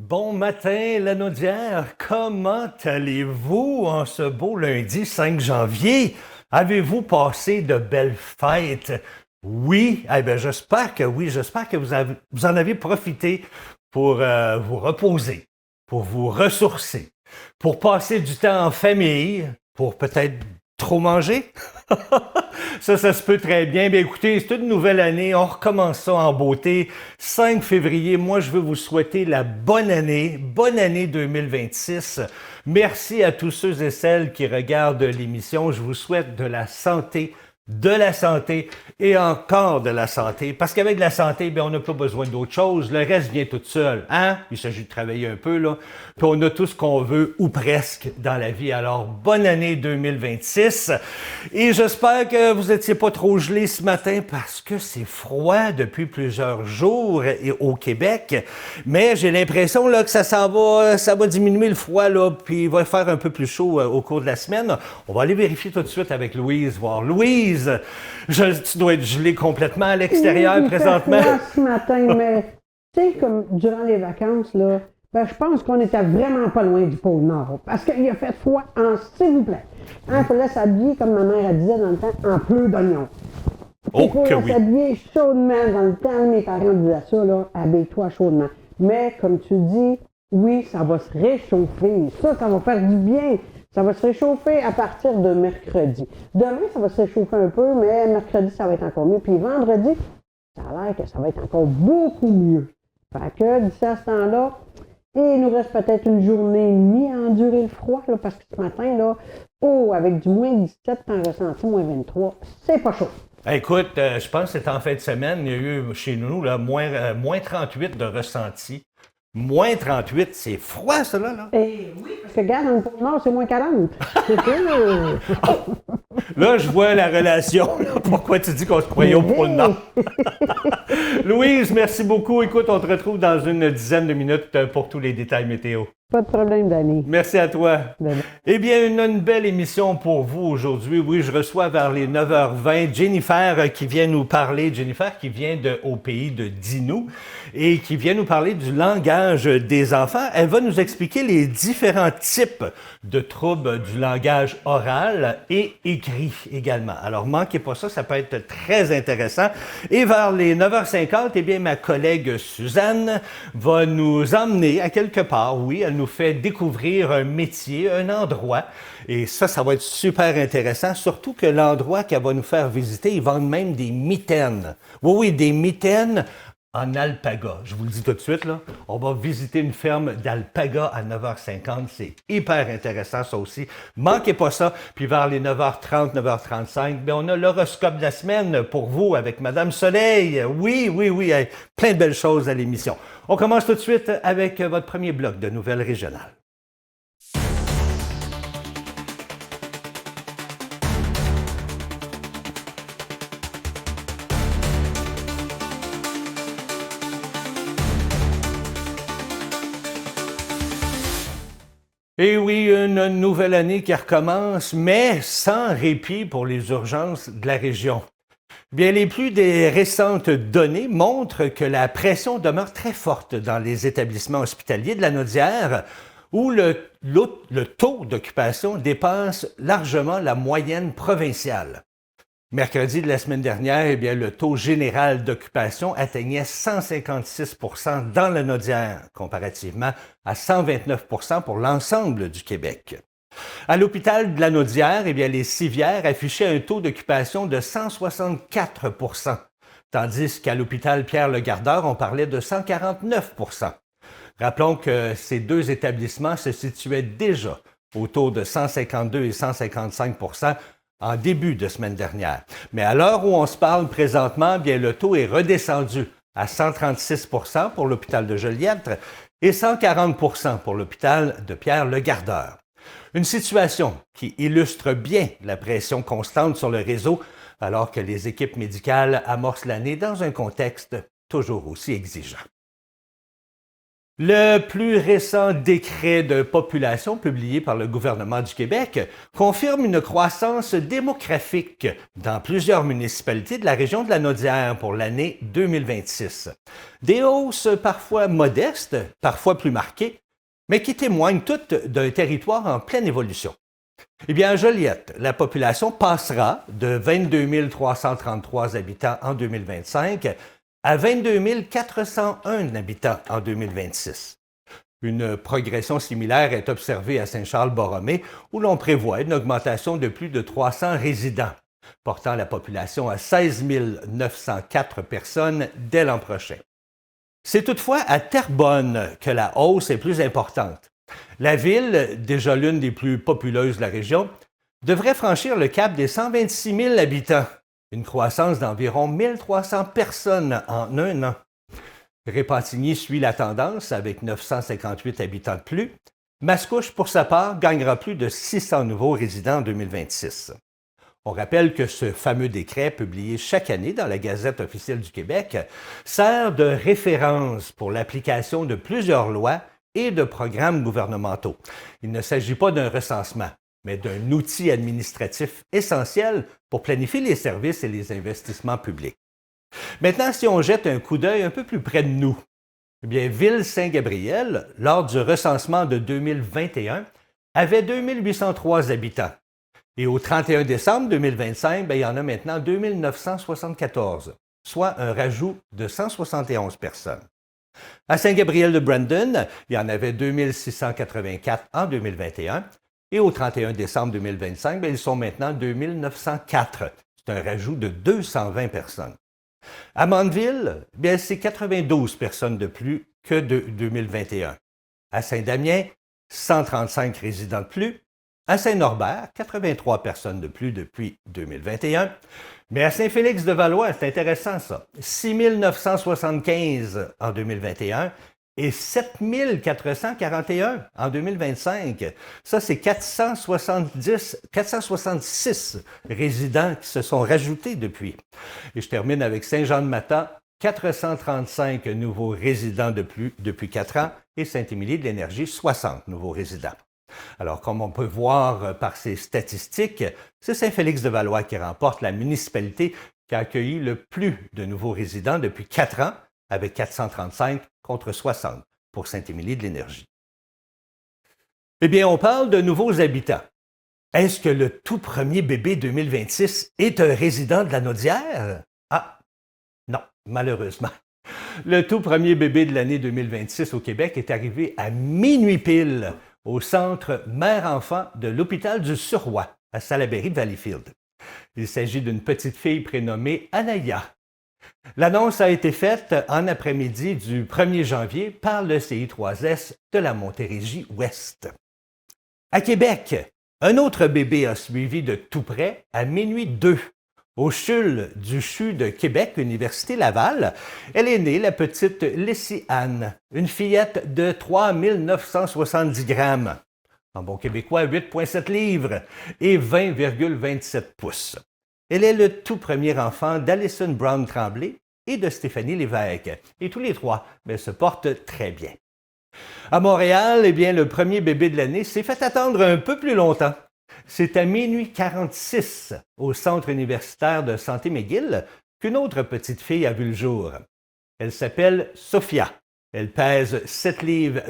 Bon matin, Lanaudière. Comment allez-vous en ce beau lundi 5 janvier? Avez-vous passé de belles fêtes? Oui, eh bien, j'espère que oui. J'espère que vous en avez profité pour vous reposer, pour vous ressourcer, pour passer du temps en famille, pour peut-être trop manger. Ça se peut très bien. Bien, écoutez, c'est une nouvelle année. On recommence ça en beauté. 5 février, moi, je veux vous souhaiter la bonne année 2026. Merci à tous ceux et celles qui regardent l'émission. Je vous souhaite de la santé et encore de la santé. Parce qu'avec la santé, bien, on n'a pas besoin d'autre chose. Le reste vient tout seul. Hein? Il s'agit de travailler un peu, là. Puis on a tout ce qu'on veut, ou presque, dans la vie. Alors, bonne année 2026. Et j'espère que vous n'étiez pas trop gelés ce matin parce que c'est froid depuis plusieurs jours au Québec. Mais j'ai l'impression là, que ça va diminuer le froid, là, puis il va faire un peu plus chaud au cours de la semaine. On va aller vérifier tout de suite avec Louise, voir. Louise, tu dois être gelée complètement à l'extérieur Oui, présentement. Il fait froid ce matin, mais tu sais, comme durant les vacances, là, je pense qu'on était vraiment pas loin du pôle Nord. Parce qu'il a fait froid s'il vous plaît. Il fallait s'habiller, comme ma mère elle disait dans le temps, en pleurs d'oignon. Oh, Il que fallait oui. s'habiller chaudement. Dans le temps, mes parents disaient ça, là, habille-toi chaudement. Mais comme tu dis, oui, ça va se réchauffer. Ça va faire du bien. Ça va se réchauffer à partir de mercredi. Demain, ça va se réchauffer un peu, mais mercredi, ça va être encore mieux. Puis vendredi, ça a l'air que ça va être encore beaucoup mieux. Fait que d'ici à ce temps-là, il nous reste peut-être une journée et demie à endurer le froid, là, parce que ce matin, là, avec du moins 17, t'en ressenti moins 23, c'est pas chaud. Écoute, je pense que c'est en fin de semaine, il y a eu chez nous là, moins 38 de ressenti. Moins 38, c'est froid, ça, là. Et oui, parce que regarde, dans le pôle Nord, c'est moins 40. C'est ça. Là, je vois la relation. Là. Pourquoi tu dis qu'on se croyait au pôle Nord? Louise, merci beaucoup. Écoute, on te retrouve dans une dizaine de minutes pour tous les détails météo. Pas de problème, Danny. Merci à toi. Bye bye. Eh bien, une belle émission pour vous aujourd'hui. Oui, je reçois vers les 9h20 Jennifer qui vient nous parler. Jennifer qui vient au pays de Dinou et qui vient nous parler du langage des enfants. Elle va nous expliquer les différents types de troubles du langage oral et écrit également. Alors, manquez pas ça peut être très intéressant. Et vers les 9h50, eh bien, ma collègue Suzanne va nous emmener à quelque part. Oui, elle nous fait découvrir un métier, un endroit. Et ça va être super intéressant, surtout que l'endroit qu'elle va nous faire visiter, ils vendent même des mitaines. Oui, des mitaines en alpaga. Je vous le dis tout de suite, là. On va visiter une ferme d'alpaga à 9h50. C'est hyper intéressant, ça aussi. Manquez pas ça. Puis vers les 9h30, 9h35, bien, on a l'horoscope de la semaine pour vous avec Madame Soleil. Oui. Hey, plein de belles choses à l'émission. On commence tout de suite avec votre premier bloc de nouvelles régionales. Et oui, une nouvelle année qui recommence, mais sans répit pour les urgences de la région. Bien, les plus des récentes données montrent que la pression demeure très forte dans les établissements hospitaliers de Lanaudière, où le taux d'occupation dépasse largement la moyenne provinciale. Mercredi de la semaine dernière, eh bien, le taux général d'occupation atteignait 156 % dans la Lanaudière, comparativement à 129 % pour l'ensemble du Québec. À l'hôpital de Lanaudière, eh bien, les civières affichaient un taux d'occupation de 164 %, tandis qu'à l'hôpital Pierre-le-Gardeur, on parlait de 149 %. Rappelons que ces deux établissements se situaient déjà autour de 152 et 155 % en début de semaine dernière. Mais à l'heure où on se parle présentement, bien, le taux est redescendu à 136 % pour l'hôpital de Joliette et 140 % pour l'hôpital de Pierre-le-Gardeur. Une situation qui illustre bien la pression constante sur le réseau alors que les équipes médicales amorcent l'année dans un contexte toujours aussi exigeant. Le plus récent décret de population publié par le gouvernement du Québec confirme une croissance démographique dans plusieurs municipalités de la région de la Naudière pour l'année 2026. Des hausses parfois modestes, parfois plus marquées, mais qui témoignent toutes d'un territoire en pleine évolution. Eh bien, à Joliette, la population passera de 22 333 habitants en 2025 à 22 401 habitants en 2026. Une progression similaire est observée à Saint-Charles-Borromée, où l'on prévoit une augmentation de plus de 300 résidents, portant la population à 16 904 personnes dès l'an prochain. C'est toutefois à Terrebonne que la hausse est plus importante. La ville, déjà l'une des plus populeuses de la région, devrait franchir le cap des 126 000 habitants, une croissance d'environ 1 300 personnes en un an. Repentigny suit la tendance avec 958 habitants de plus. Mascouche, pour sa part, gagnera plus de 600 nouveaux résidents en 2026. On rappelle que ce fameux décret, publié chaque année dans la Gazette officielle du Québec, sert de référence pour l'application de plusieurs lois et de programmes gouvernementaux. Il ne s'agit pas d'un recensement, mais d'un outil administratif essentiel pour planifier les services et les investissements publics. Maintenant, si on jette un coup d'œil un peu plus près de nous, eh bien, Ville-Saint-Gabriel, lors du recensement de 2021, avait 2803 habitants. Et au 31 décembre 2025, il y en a maintenant 2974, soit un rajout de 171 personnes. À Saint-Gabriel-de-Brandon, il y en avait 2684 en 2021. Et au 31 décembre 2025, ils sont maintenant 2904. C'est un rajout de 220 personnes. À Mandeville, c'est 92 personnes de plus que de 2021. À Saint-Damien, 135 résidents de plus. À Saint-Norbert, 83 personnes de plus depuis 2021. Mais à Saint-Félix-de-Valois, c'est intéressant ça, 6 975 en 2021 et 7 441 en 2025. Ça, c'est 466 résidents qui se sont rajoutés depuis. Et je termine avec Saint-Jean-de-Matha, 435 nouveaux résidents de plus depuis 4 ans et Saint-Émilie-de-l'Énergie, 60 nouveaux résidents. Alors, comme on peut voir par ces statistiques, c'est Saint-Félix-de-Valois qui remporte la municipalité qui a accueilli le plus de nouveaux résidents depuis 4 ans, avec 435 contre 60 pour Saint-Émilie-de-l'Énergie. Eh bien, on parle de nouveaux habitants. Est-ce que le tout premier bébé 2026 est un résident de la Naudière? Ah, non, malheureusement. Le tout premier bébé de l'année 2026 au Québec est arrivé à minuit pile au centre mère-enfant de l'hôpital du Surroi, à Salaberry-Valleyfield. Il s'agit d'une petite fille prénommée Anaya. L'annonce a été faite en après-midi du 1er janvier par le CI3S de la Montérégie-Ouest. À Québec, un autre bébé a suivi de tout près à minuit 2. Au CHUL du CHU de Québec, Université Laval, elle est née, la petite Leslie Anne, une fillette de 3 970 grammes, en bon québécois 8,7 livres et 20,27 pouces. Elle est le tout premier enfant d'Alison Brown Tremblay et de Stéphanie Lévesque, et tous les trois se portent très bien. À Montréal, le premier bébé de l'année s'est fait attendre un peu plus longtemps. C'est à minuit 46, au Centre universitaire de santé McGill, qu'une autre petite fille a vu le jour. Elle s'appelle Sophia. Elle pèse 7 livres,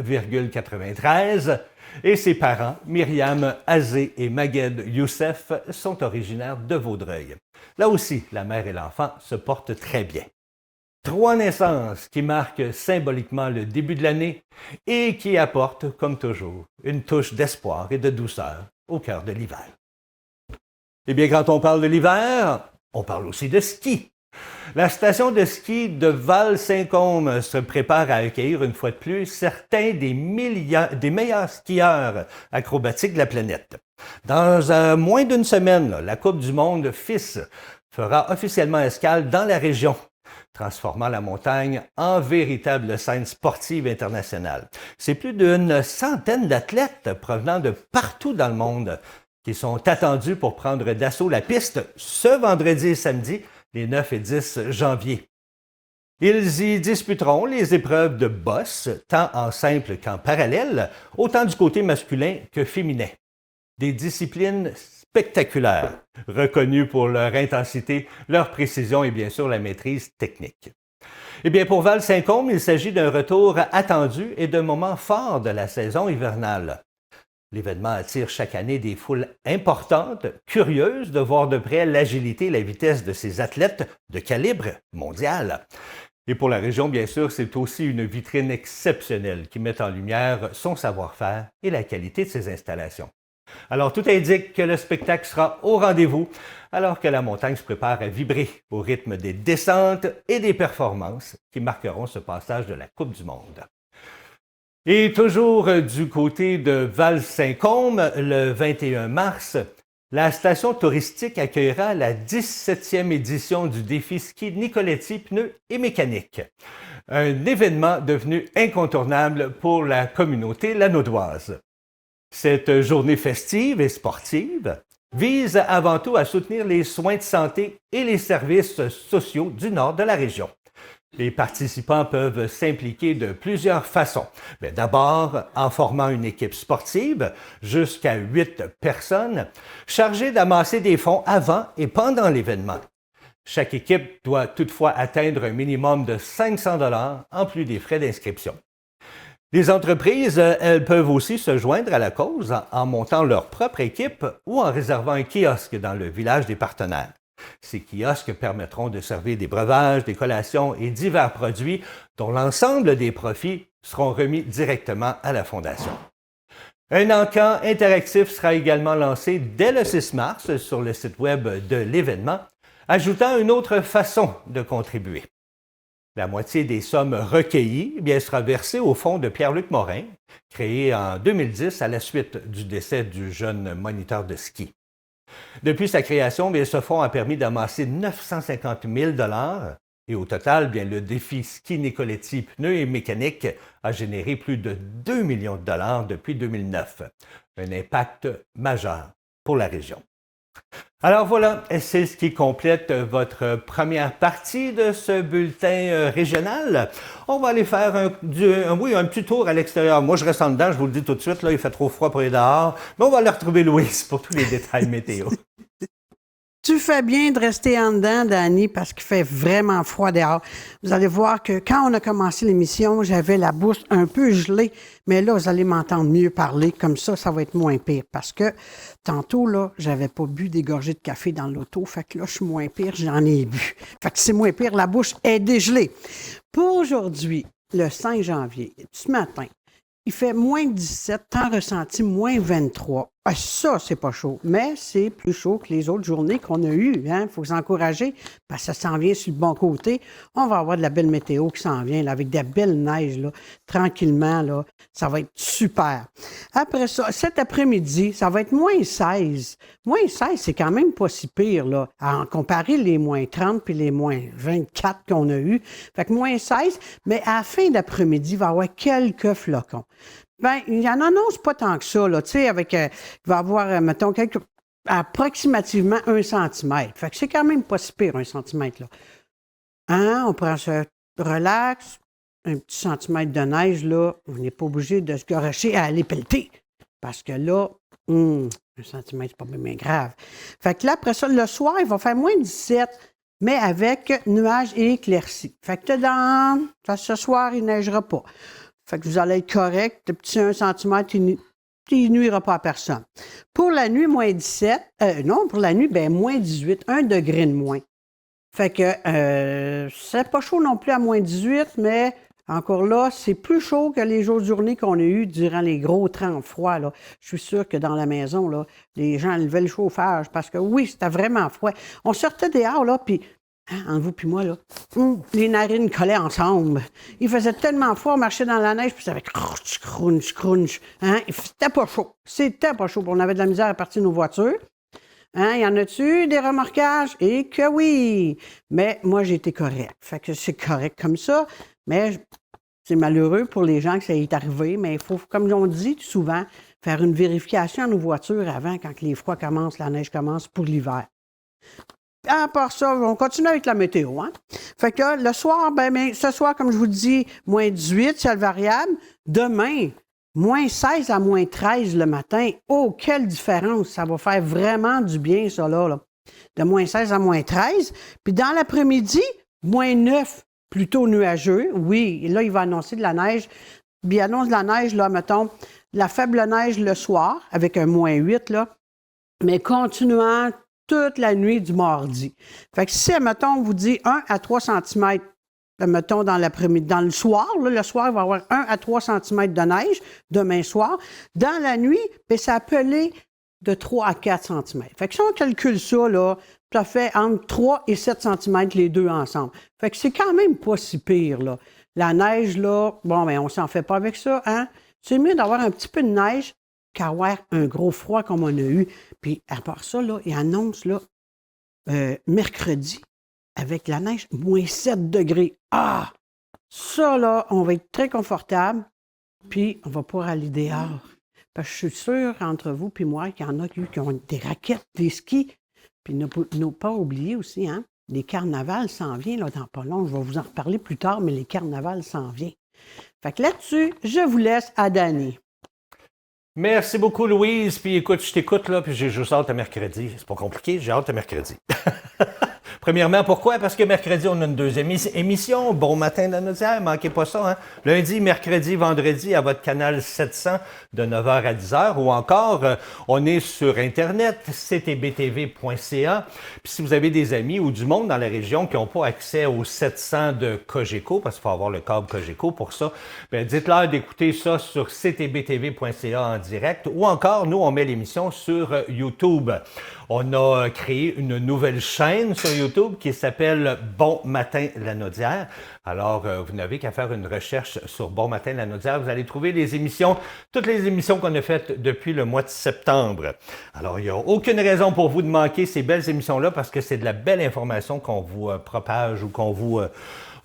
93 et ses parents, Myriam Azé et Maged Youssef, sont originaires de Vaudreuil. Là aussi, la mère et l'enfant se portent très bien. 3 naissances qui marquent symboliquement le début de l'année et qui apportent, comme toujours, une touche d'espoir et de douceur au cœur de l'hiver. Eh bien, quand on parle de l'hiver, on parle aussi de ski. La station de ski de Val-Saint-Côme se prépare à accueillir une fois de plus certains des meilleurs skieurs acrobatiques de la planète. Dans moins d'une semaine, la Coupe du monde FIS fera officiellement escale dans la région, transformant la montagne en véritable scène sportive internationale. C'est plus d'une centaine d'athlètes provenant de partout dans le monde qui sont attendus pour prendre d'assaut la piste ce vendredi et samedi, les 9 et 10 janvier. Ils y disputeront les épreuves de bosse, tant en simple qu'en parallèle, autant du côté masculin que féminin. Des disciplines spectaculaires, reconnues pour leur intensité, leur précision et bien sûr la maîtrise technique. Eh bien, pour Val-Saint-Côme, il s'agit d'un retour attendu et d'un moment fort de la saison hivernale. L'événement attire chaque année des foules importantes, curieuses de voir de près l'agilité et la vitesse de ces athlètes de calibre mondial. Et pour la région, bien sûr, c'est aussi une vitrine exceptionnelle qui met en lumière son savoir-faire et la qualité de ses installations. Alors, tout indique que le spectacle sera au rendez-vous, alors que la montagne se prépare à vibrer au rythme des descentes et des performances qui marqueront ce passage de la Coupe du Monde. Et toujours du côté de Val-Saint-Côme, le 21 mars, la station touristique accueillera la 17e édition du défi ski Nicoletti pneus et mécanique, un événement devenu incontournable pour la communauté lanaudoise. Cette journée festive et sportive vise avant tout à soutenir les soins de santé et les services sociaux du nord de la région. Les participants peuvent s'impliquer de plusieurs façons. D'abord, en formant une équipe sportive, jusqu'à 8 personnes, chargée d'amasser des fonds avant et pendant l'événement. Chaque équipe doit toutefois atteindre un minimum de 500 $ en plus des frais d'inscription. Les entreprises, elles peuvent aussi se joindre à la cause en montant leur propre équipe ou en réservant un kiosque dans le village des partenaires. Ces kiosques permettront de servir des breuvages, des collations et divers produits dont l'ensemble des profits seront remis directement à la Fondation. Un encan interactif sera également lancé dès le 6 mars sur le site web de l'événement, ajoutant une autre façon de contribuer. La moitié des sommes recueillies sera versée au fonds de Pierre-Luc Morin, créé en 2010 à la suite du décès du jeune moniteur de ski. Depuis sa création, ce fonds a permis d'amasser 950 000 $ et au total, le défi ski Nicoletti pneus et mécanique a généré plus de 2 millions de $ depuis 2009. Un impact majeur pour la région. Alors voilà, c'est ce qui complète votre première partie de ce bulletin régional. On va aller faire un petit tour à l'extérieur. Moi, je reste en dedans, je vous le dis tout de suite, là, il fait trop froid pour aller dehors. Mais on va aller retrouver Louise pour tous les détails météo. Tu fais bien de rester en dedans, Dani, parce qu'il fait vraiment froid dehors. Vous allez voir que quand on a commencé l'émission, j'avais la bouche un peu gelée, mais là, vous allez m'entendre mieux parler. Comme ça va être moins pire. Parce que tantôt, là, j'avais pas bu des gorgées de café dans l'auto. Fait que là, je suis moins pire, j'en ai bu. Fait que c'est moins pire, la bouche est dégelée. Pour aujourd'hui, le 5 janvier, ce matin, il fait moins 17, temps ressenti moins 23. Ça, c'est pas chaud, mais c'est plus chaud que les autres journées qu'on a eues. Il faut s'encourager parce que ça s'en vient sur le bon côté. On va avoir de la belle météo qui s'en vient là, avec de la belle neige, là, tranquillement. Là, ça va être super. Après ça, cet après-midi, ça va être moins 16. Moins 16, c'est quand même pas si pire là, à en comparer les moins 30 puis les moins 24 qu'on a eus. Fait que moins 16, mais à la fin d'après-midi, il va y avoir quelques flocons. Il y en annonce pas tant que ça, là, tu sais, avec, il va y avoir, mettons, approximativement 1 centimètre. Fait que c'est quand même pas si pire, 1 centimètre, là. On prend ça relax, un petit centimètre de neige, là, on n'est pas obligé de se garocher à aller pelleter. Parce que là, 1 centimètre, c'est pas bien grave. Fait que là, après ça, le soir, il va faire moins 17, mais avec nuages et éclaircies. Fait que ce soir, il ne neigera pas. Fait que vous allez être correct. Le petit 1 cm, il nuira pas à personne. Pour la nuit, moins 17. Pour la nuit, moins 18. 1 degré de moins. Fait que c'est pas chaud non plus à moins 18, mais encore là, c'est plus chaud que les jours de journée qu'on a eu durant les gros temps froids. Là. Je suis sûr que dans la maison, là, les gens levaient le chauffage parce que oui, c'était vraiment froid. On sortait dehors, là, puis entre vous puis moi, là, les narines collaient ensemble. Il faisait tellement froid, on marchait dans la neige, puis ça avait crunch, crunch, crunch. C'était pas chaud. C'était pas chaud. On avait de la misère à partir de nos voitures. Y en a-tu des remorquages? Et que oui! Mais moi, j'ai été correct. Fait que c'est correct comme ça. Mais c'est malheureux pour les gens que ça est arrivé. Mais il faut, comme on dit souvent, faire une vérification à nos voitures avant, quand les froids commencent, la neige commence pour l'hiver. À part ça, on continue avec la météo. Hein? Fait que le soir, ce soir, comme je vous dis, moins 18, ciel variable. Demain, moins 16 à moins 13 le matin. Oh, quelle différence! Ça va faire vraiment du bien, ça, là. De moins 16 à moins 13. Puis dans l'après-midi, moins 9, plutôt nuageux. Oui, et là, il va annoncer de la neige. Il annonce de la neige, là, mettons, la faible neige le soir, avec un moins 8, là, mais continuant toute la nuit du mardi. Fait que si, mettons, on vous dit 1 à 3 cm, mettons, dans l'après-midi, dans le soir, là, le soir, il va y avoir 1 à 3 cm de neige, demain soir. Dans la nuit, bien, ça peut aller de 3 à 4 cm. Fait que si on calcule ça, là, ça fait entre 3 et 7 cm les deux ensemble. Fait que c'est quand même pas si pire, là. La neige, là, bon, bien, on s'en fait pas avec ça, hein? C'est mieux d'avoir un petit peu de neige qu'avoir un gros froid comme on a eu. Puis, à part ça, là, il annonce, là, mercredi, avec la neige, moins 7 degrés. Ah! Ça, là, on va être très confortable, puis on va pouvoir aller dehors. Parce que je suis sûre, entre vous et moi, qu'il y en a qui ont des raquettes, des skis. Puis, ne pas oublier aussi, hein, les carnavals s'en viennent, là, dans pas long. Je vais vous en reparler plus tard, mais les carnavals s'en viennent. Fait que là-dessus, je vous laisse à Dany. Merci beaucoup, Louise. Puis écoute, je t'écoute, là, puis j'ai juste hâte à mercredi. C'est pas compliqué, j'ai hâte à mercredi. Premièrement, pourquoi? Parce que mercredi, on a une deuxième émission. Bon matin, la Naudière, manquez pas ça. Hein? Lundi, mercredi, vendredi, à votre canal 700 de 9h à 10h. Ou encore, on est sur Internet, ctbtv.ca. Puis si vous avez des amis ou du monde dans la région qui n'ont pas accès au 700 de Cogeco, parce qu'il faut avoir le câble Cogeco pour ça, bien, dites-leur d'écouter ça sur ctbtv.ca en direct. Ou encore, nous, on met l'émission sur YouTube. On a créé une nouvelle chaîne sur YouTube qui s'appelle Bon Matin la Naudière. Alors, vous n'avez qu'à faire une recherche sur Bon Matin la Naudière. Vous allez trouver les émissions, toutes les émissions qu'on a faites depuis le mois de septembre. Alors, il n'y a aucune raison pour vous de manquer ces belles émissions-là parce que c'est de la belle information qu'on vous propage ou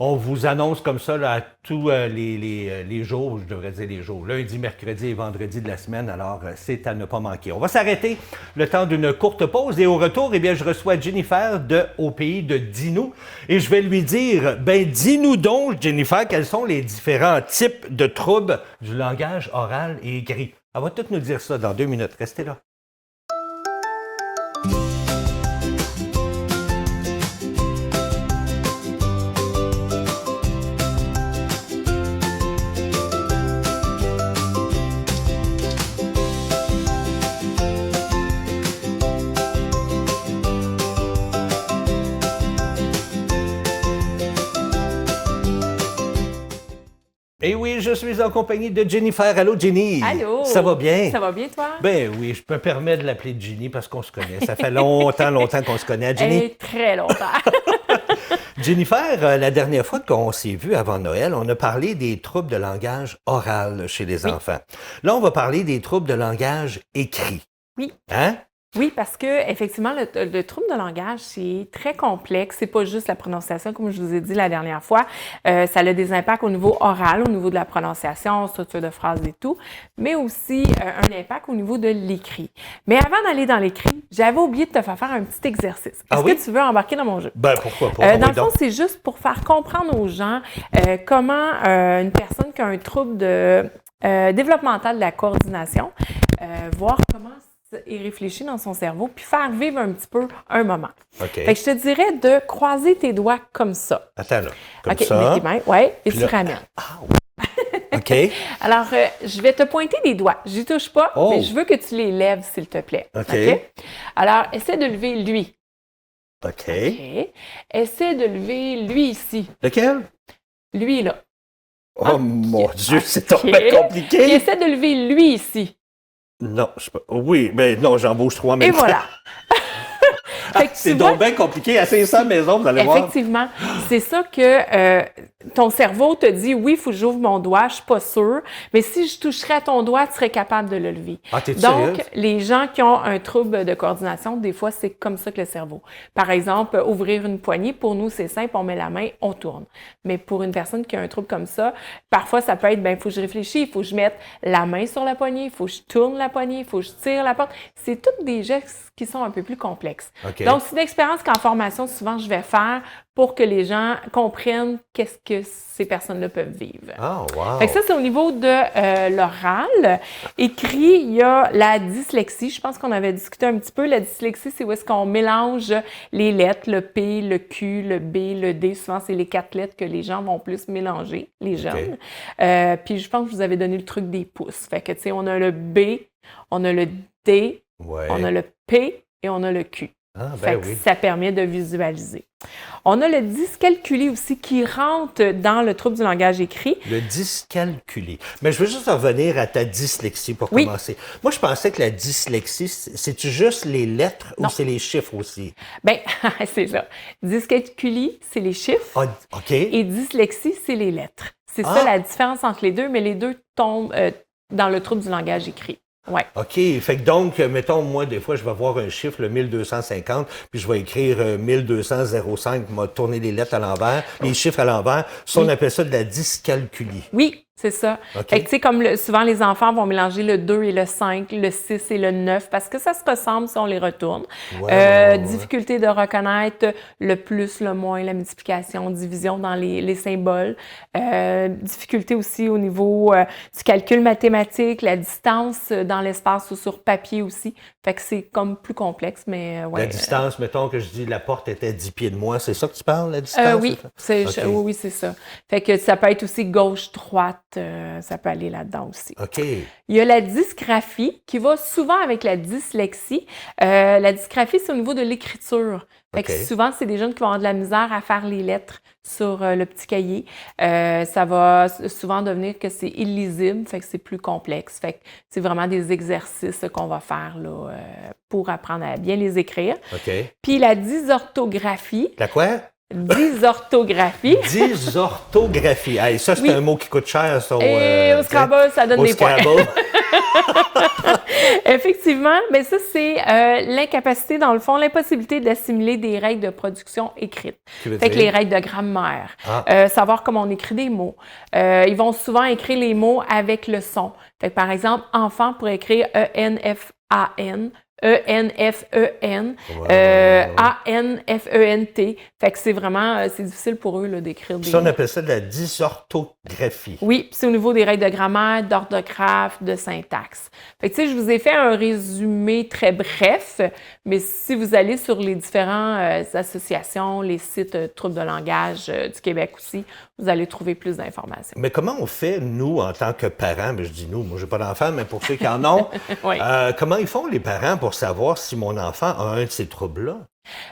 on vous annonce comme ça là, à tous les jours, je devrais dire les jours, lundi, mercredi et vendredi de la semaine. Alors, c'est à ne pas manquer. On va s'arrêter le temps d'une courte pause et au retour, eh bien, je reçois Jennifer Au Pays de Dis-nous et je vais lui dire, ben, dis-nous donc, Jennifer, quels sont les différents types de troubles du langage oral et écrit. Elle va tout nous dire ça dans 2 minutes. Restez là. Eh oui, je suis en compagnie de Jennifer. Allô, Jenny. Allô. Ça va bien? Ça va bien, toi? Ben oui, je me permets de l'appeler Jenny parce qu'on se connaît. Ça fait longtemps qu'on se connaît, Jenny. Et très longtemps. Jennifer, la dernière fois qu'on s'est vu avant Noël, on a parlé des troubles de langage oral chez les enfants. Là, on va parler des troubles de langage écrit. Oui. Hein? Oui, parce que effectivement, le trouble de langage, c'est très complexe. C'est pas juste la prononciation, comme je vous ai dit la dernière fois. Ça a des impacts au niveau oral, au niveau de la prononciation, structure de phrase et tout, mais aussi un impact au niveau de l'écrit. Mais avant d'aller dans l'écrit, j'avais oublié de te faire un petit exercice. Est-ce que tu veux embarquer dans mon jeu? Ben, pourquoi pas? Dans le fond, c'est juste pour faire comprendre aux gens comment une personne qui a un trouble de développemental de la coordination, voir comment et réfléchir dans son cerveau, puis faire vivre un petit peu un moment. OK. Fait que je te dirais de croiser tes doigts comme ça. Attends là, comme OK, ça. mets tes mains, ouais, et Puis tu là, ramènes. OK. Alors, je vais te pointer des doigts. J'y touche pas, mais je veux que tu les lèves, s'il te plaît. OK. Alors, essaie de lever lui. OK. Essaie de lever lui ici. Lequel? Lui, là. Oh mon Dieu, c'est trop Et compliqué. essaie de lever lui ici. Non, je peux. Oui, mais non, j'embauche 3 Et voilà. C'est donc bien compliqué. Assez ça, maison, vous allez voir. Effectivement. C'est ça que ton cerveau te dit, oui, il faut que j'ouvre mon doigt, je suis pas sûre, mais si je toucherais à ton doigt, tu serais capable de le lever. Ah, t'es Donc, sérieuse? les gens qui ont un trouble de coordination, des fois, c'est comme ça que le cerveau. Par exemple, ouvrir une poignée, pour nous, c'est simple, on met la main, on tourne. Mais pour une personne qui a un trouble comme ça, parfois, ça peut être, ben, il faut que je réfléchisse, il faut que je mette la main sur la poignée, il faut que je tourne la poignée, il faut que je tire la porte. C'est tous des gestes qui sont un peu plus complexes. OK. OK. Donc, c'est une expérience qu'en formation, souvent, je vais faire pour que les gens comprennent qu'est-ce que ces personnes-là peuvent vivre. Ah, wow! Fait que ça, c'est au niveau de l'oral. Écrit, il y a la dyslexie. Je pense qu'on avait discuté un petit peu. La dyslexie, c'est où est-ce qu'on mélange les lettres, le P, le Q, le B, le D. Souvent, c'est les 4 lettres que les gens vont plus mélanger, les jeunes. Puis, je pense que je vous avais donné le truc des pouces. Fait que, tu sais, on a le B, on a le D, on a le P et on a le Q. Ah, fait que ça permet de visualiser. On a le dyscalculie aussi qui rentre dans le trouble du langage écrit. Le dyscalculie. Mais je veux juste revenir à ta dyslexie pour commencer. Moi, je pensais que la dyslexie, c'est-tu juste les lettres ou c'est les chiffres aussi? Bien, c'est ça. Dyscalculie, c'est les chiffres. Ah, OK. Et dyslexie, c'est les lettres. C'est ça la différence entre les deux, mais les deux tombent dans le trouble du langage écrit. Ouais. OK. Fait que donc, mettons, moi, des fois, je vais voir un chiffre, le 1250, puis je vais écrire 1200,05, m'a tourner les lettres à l'envers, les chiffres à l'envers. Ça, on appelle ça de la dyscalculie. Oui, c'est ça. OK. Fait que, tu sais, comme souvent, les enfants vont mélanger le 2 et le 5, le 6 et le 9, parce que ça se ressemble si on les retourne. Difficulté de reconnaître le plus, le moins, la multiplication, division dans les symboles. Difficulté aussi au niveau du calcul mathématique, la distance dans l'espace ou sur papier aussi. Fait que c'est comme plus complexe, mais La distance, mettons que je dis la porte était 10 pieds de moi, c'est ça que tu parles, la distance? Oui, oui, c'est ça. Fait que ça peut être aussi gauche-droite, ça peut aller là-dedans aussi. OK. Il y a la dysgraphie qui va souvent avec la dyslexie. La dysgraphie, c'est au niveau de l'écriture. Fait que souvent, c'est des jeunes qui vont avoir de la misère à faire les lettres sur le petit cahier. Ça va souvent devenir que c'est illisible, fait que c'est plus complexe. Fait que c'est vraiment des exercices qu'on va faire là, pour apprendre à bien les écrire. OK. Puis la dysorthographie. La quoi? Dysorthographie. Dysorthographie. Hey, ça, c'est un mot qui coûte cher. Au Scrabble, ça donne des points. Effectivement, mais ça, c'est l'incapacité, dans le fond, l'impossibilité d'assimiler des règles de production écrites. Fait que les règles de grammaire, savoir comment on écrit des mots. Ils vont souvent écrire les mots avec le son. Fait que, par exemple, enfant pourrait écrire E-N-F-A-N, E-N-F-E-N, A-N-F-E-N-T. Fait que c'est vraiment, c'est difficile pour eux là, d'écrire des mots. Ça, on appelle ça de la dysorthographie. Oui, c'est au niveau des règles de grammaire, d'orthographe, de syntaxe. Fait que tu sais, je vous ai fait un résumé très bref, mais si vous allez sur les différentes associations, les sites troubles de langage du Québec aussi, vous allez trouver plus d'informations. Mais comment on fait, nous, en tant que parents, ben je dis nous, moi j'ai pas d'enfants, mais pour ceux qui en ont, comment ils font les parents pour savoir si mon enfant a un de ces troubles-là?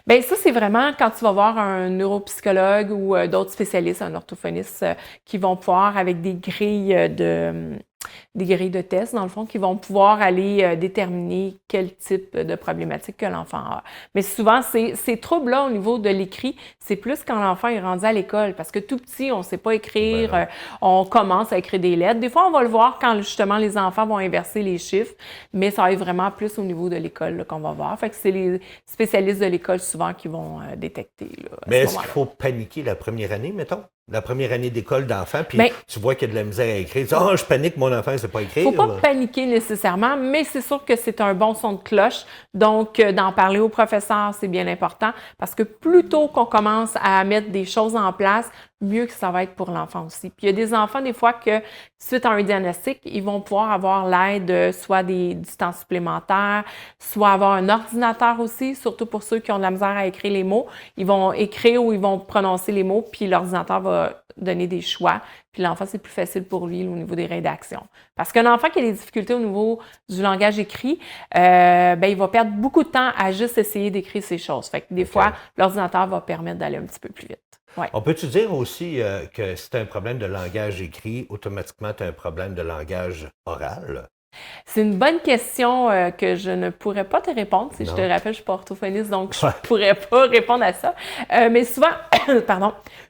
Bien, ça, c'est vraiment quand tu vas voir un neuropsychologue ou d'autres spécialistes, un orthophoniste, qui vont pouvoir, avec des grilles de tests, dans le fond, qui vont pouvoir aller déterminer quel type de problématique que l'enfant a. Mais souvent, ces troubles-là, au niveau de l'écrit, c'est plus quand l'enfant est rendu à l'école, parce que tout petit, on ne sait pas écrire, on commence à écrire des lettres. Des fois, on va le voir quand, justement, les enfants vont inverser les chiffres, mais ça va être vraiment plus au niveau de l'école là, qu'on va voir. Fait que c'est les spécialistes de l'école, souvent, qui vont détecter. Là, mais est-ce qu'il faut paniquer la première année, mettons? La première année d'école d'enfant, puis tu vois qu'il y a de la misère à écrire. Tu dis, je panique, mon enfant ne sait pas écrire. Il ne faut pas paniquer nécessairement, mais c'est sûr que c'est un bon son de cloche. Donc, d'en parler au professeur, c'est bien important parce que plus tôt qu'on commence à mettre des choses en place, mieux que ça va être pour l'enfant aussi. Puis il y a des enfants, des fois, que suite à un diagnostic, ils vont pouvoir avoir l'aide soit du temps supplémentaire, soit avoir un ordinateur aussi, surtout pour ceux qui ont de la misère à écrire les mots. Ils vont écrire ou ils vont prononcer les mots, puis l'ordinateur va donner des choix. Puis l'enfant, c'est plus facile pour lui au niveau des rédactions. Parce qu'un enfant qui a des difficultés au niveau du langage écrit, il va perdre beaucoup de temps à juste essayer d'écrire ces choses. Fait que des fois, l'ordinateur va permettre d'aller un petit peu plus vite. Ouais. On peut-tu dire aussi que si tu as un problème de langage écrit, automatiquement, tu as un problème de langage oral? C'est une bonne question que je ne pourrais pas te répondre. Si je te rappelle, je suis pas orthophoniste, donc je ne pourrais pas répondre à ça. Mais souvent,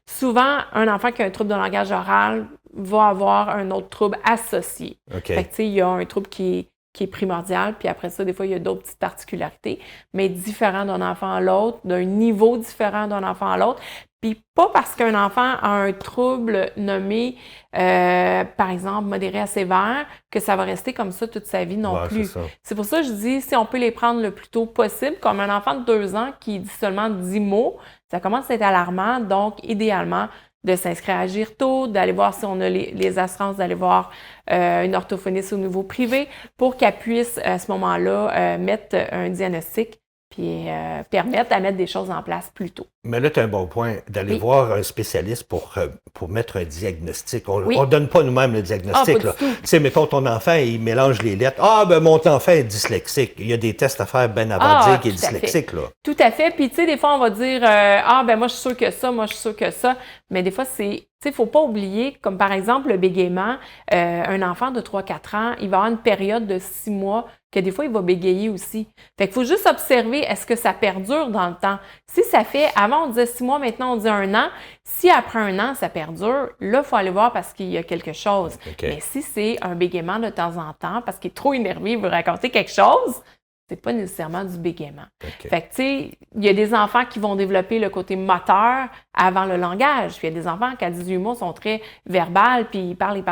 souvent, un enfant qui a un trouble de langage oral va avoir un autre trouble associé. Fait que, tu sais, il y a un trouble qui est qui est primordial, puis après ça, des fois, il y a d'autres petites particularités, mais différent d'un enfant à l'autre, d'un niveau différent d'un enfant à l'autre. Puis pas parce qu'un enfant a un trouble nommé, par exemple, modéré à sévère, que ça va rester comme ça toute sa vie non plus. C'est pour ça que je dis, si on peut les prendre le plus tôt possible, comme un enfant de 2 ans qui dit seulement 10 mots, ça commence à être alarmant, donc idéalement, de s'inscrire à Agir tôt, d'aller voir si on a les assurances, d'aller voir une orthophoniste au niveau privé pour qu'elle puisse, à ce moment-là, mettre un diagnostic puis permettre à mettre des choses en place plus tôt. Mais là, tu as un bon point d'aller voir un spécialiste pour mettre un diagnostic. On ne donne pas nous-mêmes le diagnostic. Tu sais, mettons ton enfant, il mélange les lettres. Ah, ben mon enfant est dyslexique. Il y a des tests à faire bien avant de dire qu'il est dyslexique. Là. Tout à fait. Puis, tu sais, des fois, on va dire ah, ben moi, je suis sûr que ça, moi, je suis sûr que ça. Mais des fois, c'est. Tu sais, il ne faut pas oublier, comme par exemple le bégaiement, un enfant de 3-4 ans, il va avoir une période de 6 mois que des fois, il va bégayer aussi. Fait qu'il faut juste observer, est-ce que ça perdure dans le temps? Si ça fait, avant on disait 6 mois, maintenant on dit 1 an. Si après 1 an, ça perdure, là, il faut aller voir parce qu'il y a quelque chose. Mais si c'est un bégaiement de temps en temps, parce qu'il est trop énervé, il veut raconter quelque chose, c'est pas nécessairement du bégaiement. Fait que, tu sais, il y a des enfants qui vont développer le côté moteur avant le langage. Puis il y a des enfants qui, à 18 mois, sont très verbales, puis ils parlent,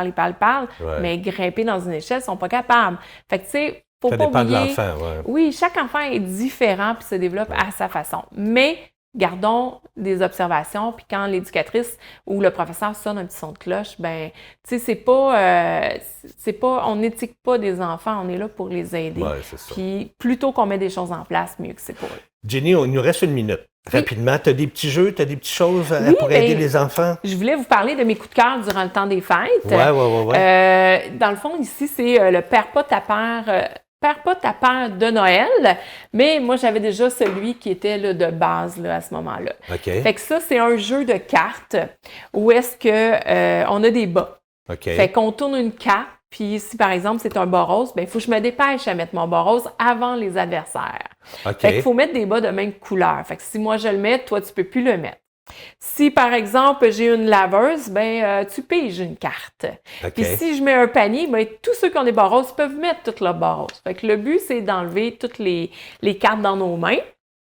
mais grimper dans une échelle, ils sont pas capables. Fait que, tu sais, faut pas oublier. Ça dépend de l'enfant, Oui, chaque enfant est différent puis se développe à sa façon. Mais gardons des observations, puis quand l'éducatrice ou le professeur sonne un petit son de cloche, ben, tu sais, c'est pas, on n'éthique pas des enfants, on est là pour les aider. C'est ça. Puis plutôt qu'on met des choses en place, mieux que c'est pour eux. Jenny, il nous reste 1 minute. Rapidement, tu as des petits jeux, tu as des petites choses pour aider les enfants? Je voulais vous parler de mes coups de cœur durant le temps des fêtes. Dans le fond, ici, c'est le Perds pas ta peur de Noël, mais moi, j'avais déjà celui qui était là, de base là, à ce moment-là. Fait que ça, c'est un jeu de cartes où est-ce que on a des bas. Fait qu'on tourne une carte, puis si, par exemple, c'est un bas rose, ben il faut que je me dépêche à mettre mon bas rose avant les adversaires. Fait qu'il faut mettre des bas de même couleur. Fait que si moi, je le mets, toi, tu peux plus le mettre. Si, par exemple, j'ai une laveuse, ben tu piges une carte. Puis si je mets un panier, ben tous ceux qui ont des barres roses peuvent mettre toutes leurs barres roses. Fait que le but, c'est d'enlever toutes les cartes dans nos mains.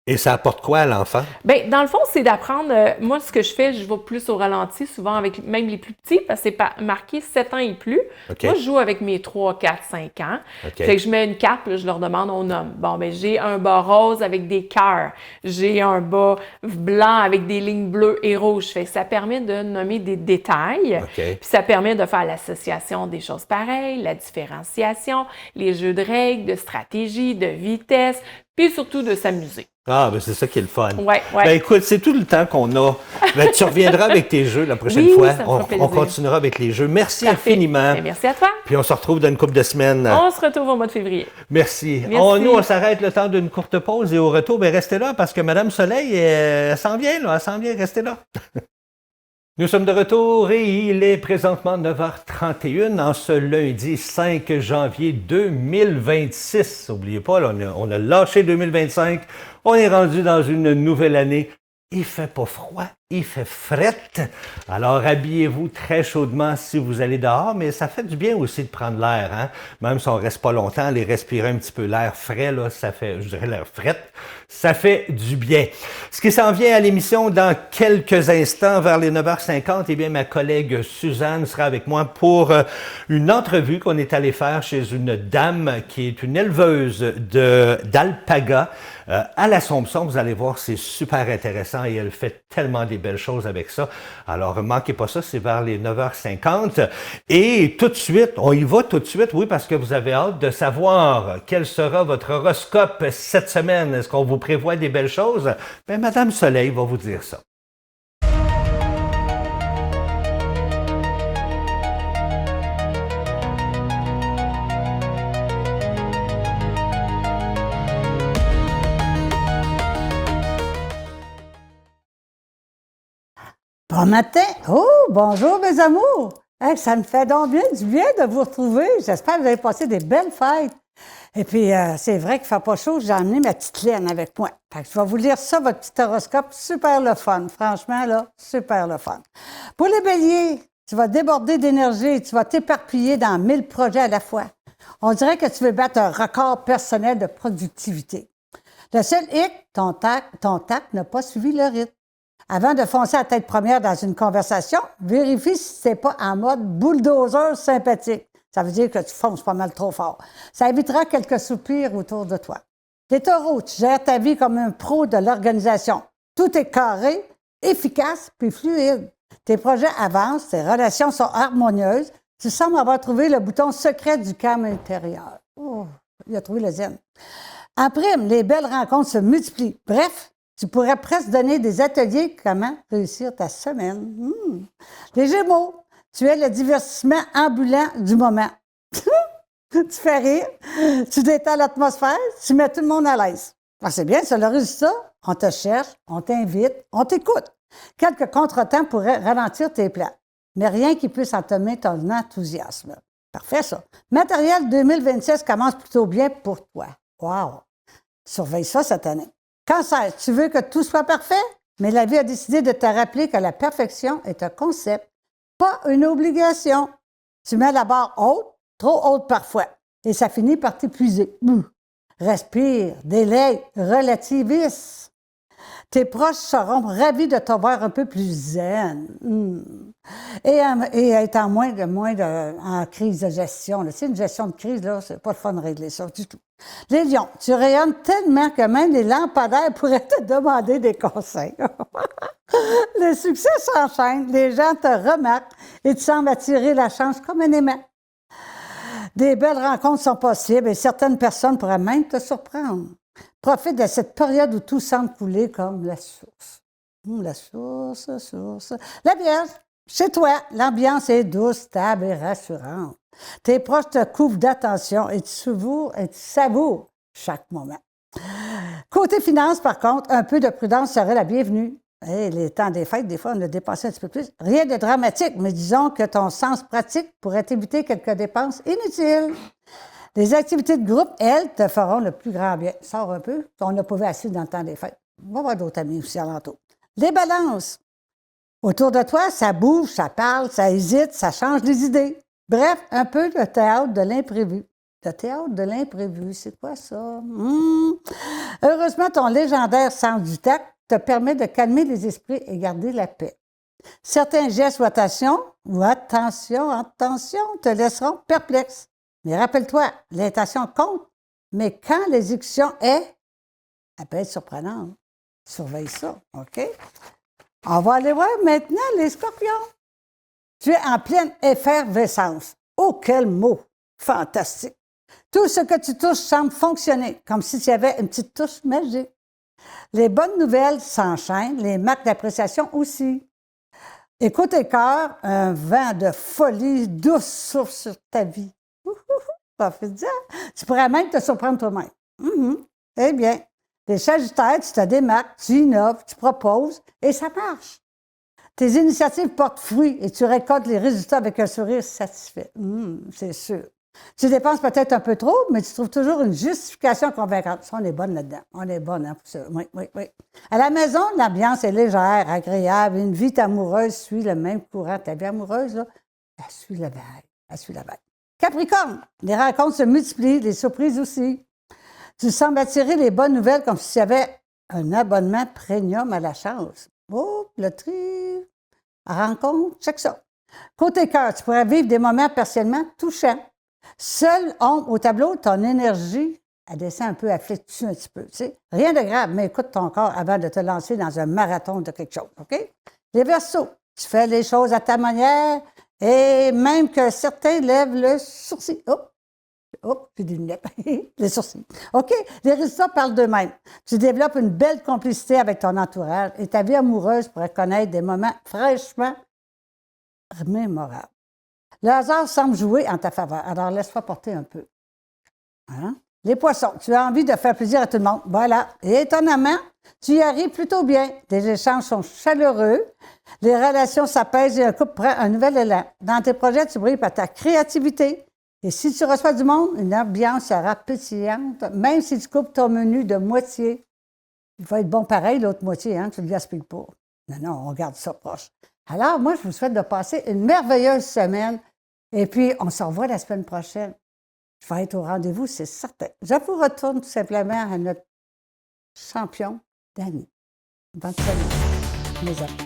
Et ça apporte quoi à l'enfant? Bien, dans le fond, c'est d'apprendre. Moi, ce que je fais, je vais plus au ralenti, souvent avec même les plus petits, parce que c'est marqué 7 ans et plus. Moi, je joue avec mes 3, 4, 5 ans. Fait que je mets une carte, là, je leur demande, on nomme. Bon, ben j'ai un bas rose avec des cœurs. J'ai un bas blanc avec des lignes bleues et rouges. Fait que ça permet de nommer des détails. Puis ça permet de faire l'association des choses pareilles, la différenciation, les jeux de règles, de stratégie, de vitesse, puis surtout de s'amuser. Ah, ben c'est ça qui est le fun. Ouais. Ben écoute, c'est tout le temps qu'on a. Ben, tu reviendras avec tes jeux la prochaine fois. On continuera avec les jeux. Merci infiniment. Ben, merci à toi. Puis on se retrouve dans une couple de semaines. On se retrouve au mois de février. Merci. On s'arrête le temps d'une courte pause et au retour, ben restez là parce que Madame Soleil, elle s'en vient, là. Elle s'en vient, restez là. Nous sommes de retour et il est présentement 9h31 en ce lundi 5 janvier 2026. N'oubliez pas, là, on a lâché 2025. On est rendu dans une nouvelle année. Il fait pas froid, il fait frette. Alors, habillez-vous très chaudement si vous allez dehors, mais ça fait du bien aussi de prendre l'air, hein? Même si on reste pas longtemps, aller respirer un petit peu l'air frais, là, ça fait, je dirais l'air frette, ça fait du bien. Ce qui s'en vient à l'émission dans quelques instants, vers les 9h50, eh bien, ma collègue Suzanne sera avec moi pour une entrevue qu'on est allé faire chez une dame qui est une éleveuse d'alpaga. À l'Assomption, vous allez voir, c'est super intéressant et elle fait tellement des belles choses avec ça. Alors, manquez pas ça, c'est vers les 9h50. Et tout de suite, on y va tout de suite, oui, parce que vous avez hâte de savoir quel sera votre horoscope cette semaine. Est-ce qu'on vous prévoit des belles choses? Bien, Madame Soleil va vous dire ça. Bon matin! Oh, bonjour mes amours! Hey, ça me fait donc bien du bien de vous retrouver. J'espère que vous avez passé des belles fêtes. Et puis, c'est vrai qu'il ne fait pas chaud, j'ai amené ma petite laine avec moi. Fait que je vais vous lire ça, votre petit horoscope, super le fun. Franchement, là, super le fun. Pour les béliers, tu vas déborder d'énergie, tu vas t'éparpiller dans 1000 projets à la fois. On dirait que tu veux battre un record personnel de productivité. Le seul hic, ton tact n'a pas suivi le rythme. Avant de foncer à tête première dans une conversation, vérifie si c'est pas en mode bulldozer sympathique. Ça veut dire que tu fonces pas mal trop fort. Ça évitera quelques soupirs autour de toi. Les taureaux, tu gères ta vie comme un pro de l'organisation. Tout est carré, efficace puis fluide. Tes projets avancent, tes relations sont harmonieuses. Tu sembles avoir trouvé le bouton secret du calme intérieur. Oh, il a trouvé le zen. En prime, les belles rencontres se multiplient. Bref, tu pourrais presque donner des ateliers comment réussir ta semaine. Les Gémeaux, tu es le divertissement ambulant du moment. Tu fais rire, tu détends l'atmosphère, tu mets tout le monde à l'aise. Ah, c'est bien, ça, le résultat. On te cherche, on t'invite, on t'écoute. Quelques contretemps pourraient ralentir tes plans, mais rien qui puisse entamer ton enthousiasme. Parfait, ça. Matériel 2026 commence plutôt bien pour toi. Wow! Surveille ça cette année. Cancer, tu veux que tout soit parfait, mais la vie a décidé de te rappeler que la perfection est un concept, pas une obligation. Tu mets la barre haute, trop haute parfois, et ça finit par t'épuiser. Respire, délaye, relativise. Tes proches seront ravis de te voir un peu plus zen. Et étant moins en crise de gestion. Là. C'est une gestion de crise, là, c'est pas le fun de régler ça du tout. Les lions, tu rayonnes tellement que même les lampadaires pourraient te demander des conseils. Les succès s'enchaînent, les gens te remarquent et tu sembles attirer la chance comme un aimant. Des belles rencontres sont possibles et certaines personnes pourraient même te surprendre. Profite de cette période où tout semble couler comme la source. La source. La Vierge, chez toi, l'ambiance est douce, stable et rassurante. Tes proches te couvrent d'attention et tu savoures chaque moment. Côté finance, par contre, un peu de prudence serait la bienvenue. Hey, les temps des fêtes, des fois, on a dépensé un petit peu plus. Rien de dramatique, mais disons que ton sens pratique pourrait t'éviter quelques dépenses inutiles. Les activités de groupe, elles, te feront le plus grand bien. Sors un peu, on n'a pas vu assez dans le temps des fêtes. On va voir d'autres amis aussi alentour. Les balances. Autour de toi, ça bouge, ça parle, ça hésite, ça change des idées. Bref, un peu de théâtre de l'imprévu. Le théâtre de l'imprévu, c'est quoi ça? Heureusement, ton légendaire sens du tact te permet de calmer les esprits et garder la paix. Certains gestes ou attention, te laisseront perplexe. Mais rappelle-toi, l'intention compte, mais quand l'exécution est, elle peut être surprenante. Surveille ça, OK? On va aller voir maintenant les scorpions. Tu es en pleine effervescence. Oh, quel mot! Fantastique! Tout ce que tu touches semble fonctionner, comme si tu avais une petite touche magique. Les bonnes nouvelles s'enchaînent, les marques d'appréciation aussi. Et côté cœur, un vent de folie douce souffle sur ta vie. Profite-en. Tu pourrais même te surprendre toi-même. Eh bien, les Sagittaires, tu te démarques, tu innoves, tu proposes, et ça marche. Tes initiatives portent fruit et tu récoltes les résultats avec un sourire satisfait. C'est sûr. Tu dépenses peut-être un peu trop, mais tu trouves toujours une justification convaincante. Ça, on est bonne là-dedans. On est bonne, hein, pour ça. Oui. À la maison, l'ambiance est légère, agréable. Une vie amoureuse suit le même courant. Ta vie amoureuse, là, elle suit la vague. Capricorne, les rencontres se multiplient, les surprises aussi. Tu sembles attirer les bonnes nouvelles comme si tu avais un abonnement premium à la chance. Oh, loterie, rencontre, check ça. Côté cœur, tu pourrais vivre des moments partiellement touchants. Seule ombre au tableau, ton énergie, elle descend un peu, elle fluctue un petit peu. Tu sais. Rien de grave, mais écoute ton corps avant de te lancer dans un marathon de quelque chose, OK? Les Verseaux, tu fais les choses à ta manière et même que certains lèvent le sourcil. Oh, j'ai des lunettes. Les sourcils. OK? Les résultats parlent d'eux-mêmes. Tu développes une belle complicité avec ton entourage et ta vie amoureuse pourrait connaître des moments fraîchement mémorables. Le hasard semble jouer en ta faveur, alors laisse-toi porter un peu. Hein? Les poissons, tu as envie de faire plaisir à tout le monde. Voilà. Et étonnamment, tu y arrives plutôt bien. Tes échanges sont chaleureux, les relations s'apaisent et un couple prend un nouvel élan. Dans tes projets, tu brilles par ta créativité. Et si tu reçois du monde, une ambiance sera pétillante, même si tu coupes ton menu de moitié. Il va être bon pareil, l'autre moitié, hein, tu ne le gaspilles pas. Non, on garde ça proche. Alors, moi, je vous souhaite de passer une merveilleuse semaine. Et puis, on se revoit la semaine prochaine. Je vais être au rendez-vous, c'est certain. Je vous retourne tout simplement à notre champion d'année. Bonne semaine, mes amis.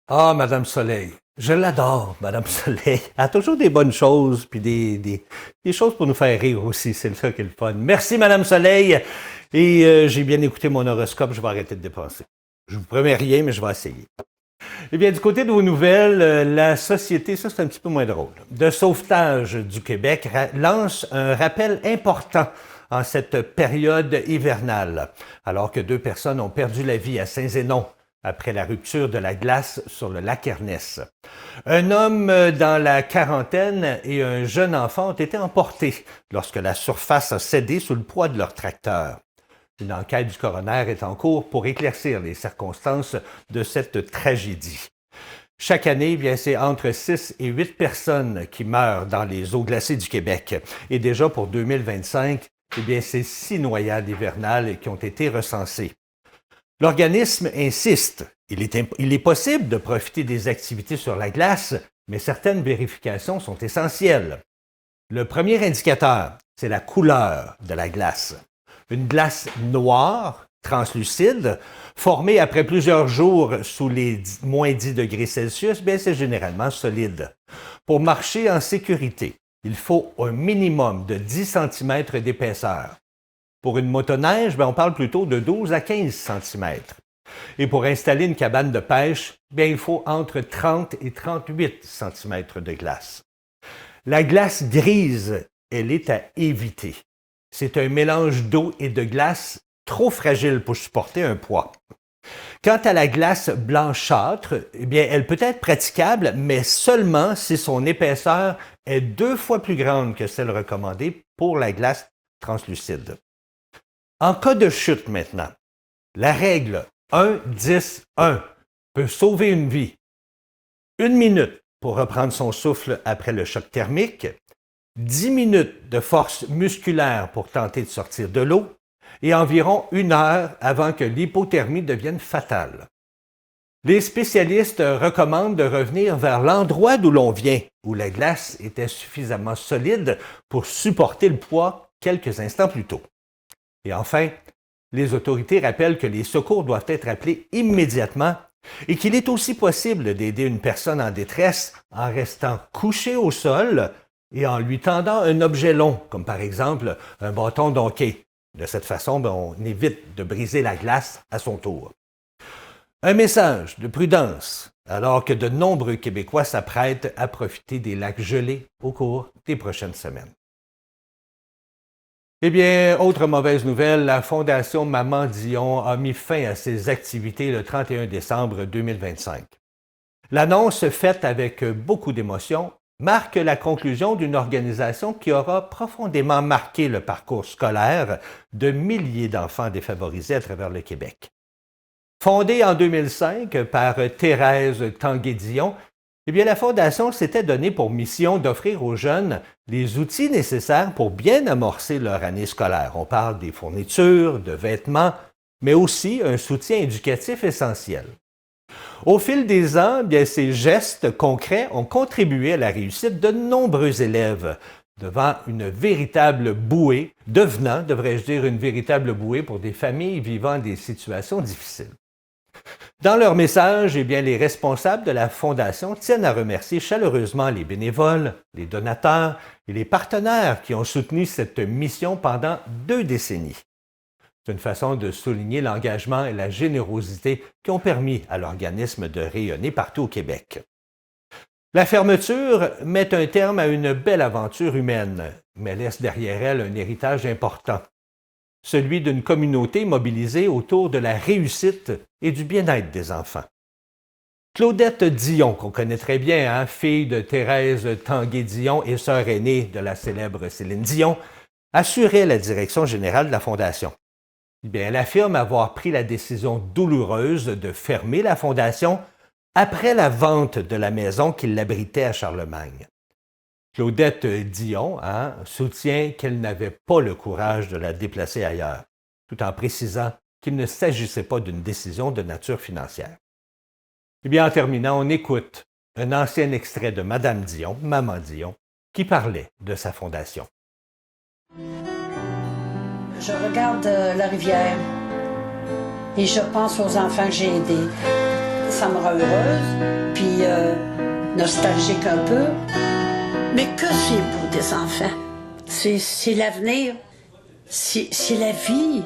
Ah, Madame Soleil. Je l'adore, Madame Soleil. Elle a toujours des bonnes choses, puis des choses pour nous faire rire aussi. C'est ça qui est le fun. Merci, Madame Soleil. Et j'ai bien écouté mon horoscope. Je vais arrêter de dépenser. Je vous promets rien, mais je vais essayer. Eh bien, du côté de vos nouvelles, la Société, ça c'est un petit peu moins drôle, de sauvetage du Québec lance un rappel important en cette période hivernale, alors que 2 personnes ont perdu la vie à Saint-Zénon après la rupture de la glace sur le lac Ernest. Un homme dans la quarantaine et un jeune enfant ont été emportés lorsque la surface a cédé sous le poids de leur tracteur. Une enquête du coroner est en cours pour éclaircir les circonstances de cette tragédie. Chaque année, bien, c'est entre 6 et 8 personnes qui meurent dans les eaux glacées du Québec. Et déjà pour 2025, eh bien, c'est 6 noyades hivernales qui ont été recensées. L'organisme insiste. Il est possible de profiter des activités sur la glace, mais certaines vérifications sont essentielles. Le premier indicateur, c'est la couleur de la glace. Une glace noire, translucide, formée après plusieurs jours sous les moins 10 degrés Celsius, bien, c'est généralement solide. Pour marcher en sécurité, il faut un minimum de 10 cm d'épaisseur. Pour une motoneige, bien, on parle plutôt de 12 à 15 cm. Et pour installer une cabane de pêche, bien, il faut entre 30 et 38 cm de glace. La glace grise, elle est à éviter. C'est un mélange d'eau et de glace trop fragile pour supporter un poids. Quant à la glace blanchâtre, eh bien, elle peut être praticable, mais seulement si son épaisseur est 2 fois plus grande que celle recommandée pour la glace translucide. En cas de chute maintenant, la règle 1-10-1 peut sauver une vie. 1 minute pour reprendre son souffle après le choc thermique, 10 minutes de force musculaire pour tenter de sortir de l'eau et environ 1 heure avant que l'hypothermie devienne fatale. Les spécialistes recommandent de revenir vers l'endroit d'où l'on vient, où la glace était suffisamment solide pour supporter le poids quelques instants plus tôt. Et enfin, les autorités rappellent que les secours doivent être appelés immédiatement et qu'il est aussi possible d'aider une personne en détresse en restant couché au sol et en lui tendant un objet long, comme par exemple un bâton d'hockey. De cette façon, on évite de briser la glace à son tour. Un message de prudence, alors que de nombreux Québécois s'apprêtent à profiter des lacs gelés au cours des prochaines semaines. Eh bien, autre mauvaise nouvelle, la Fondation Maman Dion a mis fin à ses activités le 31 décembre 2025. L'annonce faite avec beaucoup d'émotion marque la conclusion d'une organisation qui aura profondément marqué le parcours scolaire de milliers d'enfants défavorisés à travers le Québec. Fondée en 2005 par Thérèse Tanguay-Dion, eh bien, la Fondation s'était donnée pour mission d'offrir aux jeunes les outils nécessaires pour bien amorcer leur année scolaire. On parle des fournitures, de vêtements, mais aussi un soutien éducatif essentiel. Au fil des ans, bien, ces gestes concrets ont contribué à la réussite de nombreux élèves, devenant, devrais-je dire, une véritable bouée pour des familles vivant des situations difficiles. Dans leur message, eh bien, les responsables de la Fondation tiennent à remercier chaleureusement les bénévoles, les donateurs et les partenaires qui ont soutenu cette mission pendant 2 décennies. C'est une façon de souligner l'engagement et la générosité qui ont permis à l'organisme de rayonner partout au Québec. La fermeture met un terme à une belle aventure humaine, mais laisse derrière elle un héritage important, celui d'une communauté mobilisée autour de la réussite et du bien-être des enfants. Claudette Dion, qu'on connaît très bien, fille de Thérèse Tanguay-Dion et sœur aînée de la célèbre Céline Dion, assurait la direction générale de la Fondation. Bien, elle affirme avoir pris la décision douloureuse de fermer la Fondation après la vente de la maison qui l'abritait à Charlemagne. Claudette Dion soutient qu'elle n'avait pas le courage de la déplacer ailleurs, tout en précisant qu'il ne s'agissait pas d'une décision de nature financière. Eh bien, en terminant, on écoute un ancien extrait de Madame Dion, Maman Dion, qui parlait de sa fondation. Je regarde la rivière et je pense aux enfants que j'ai aidés. Ça me rend heureuse, puis nostalgique un peu. Mais que c'est beau des enfants. C'est l'avenir. C'est la vie.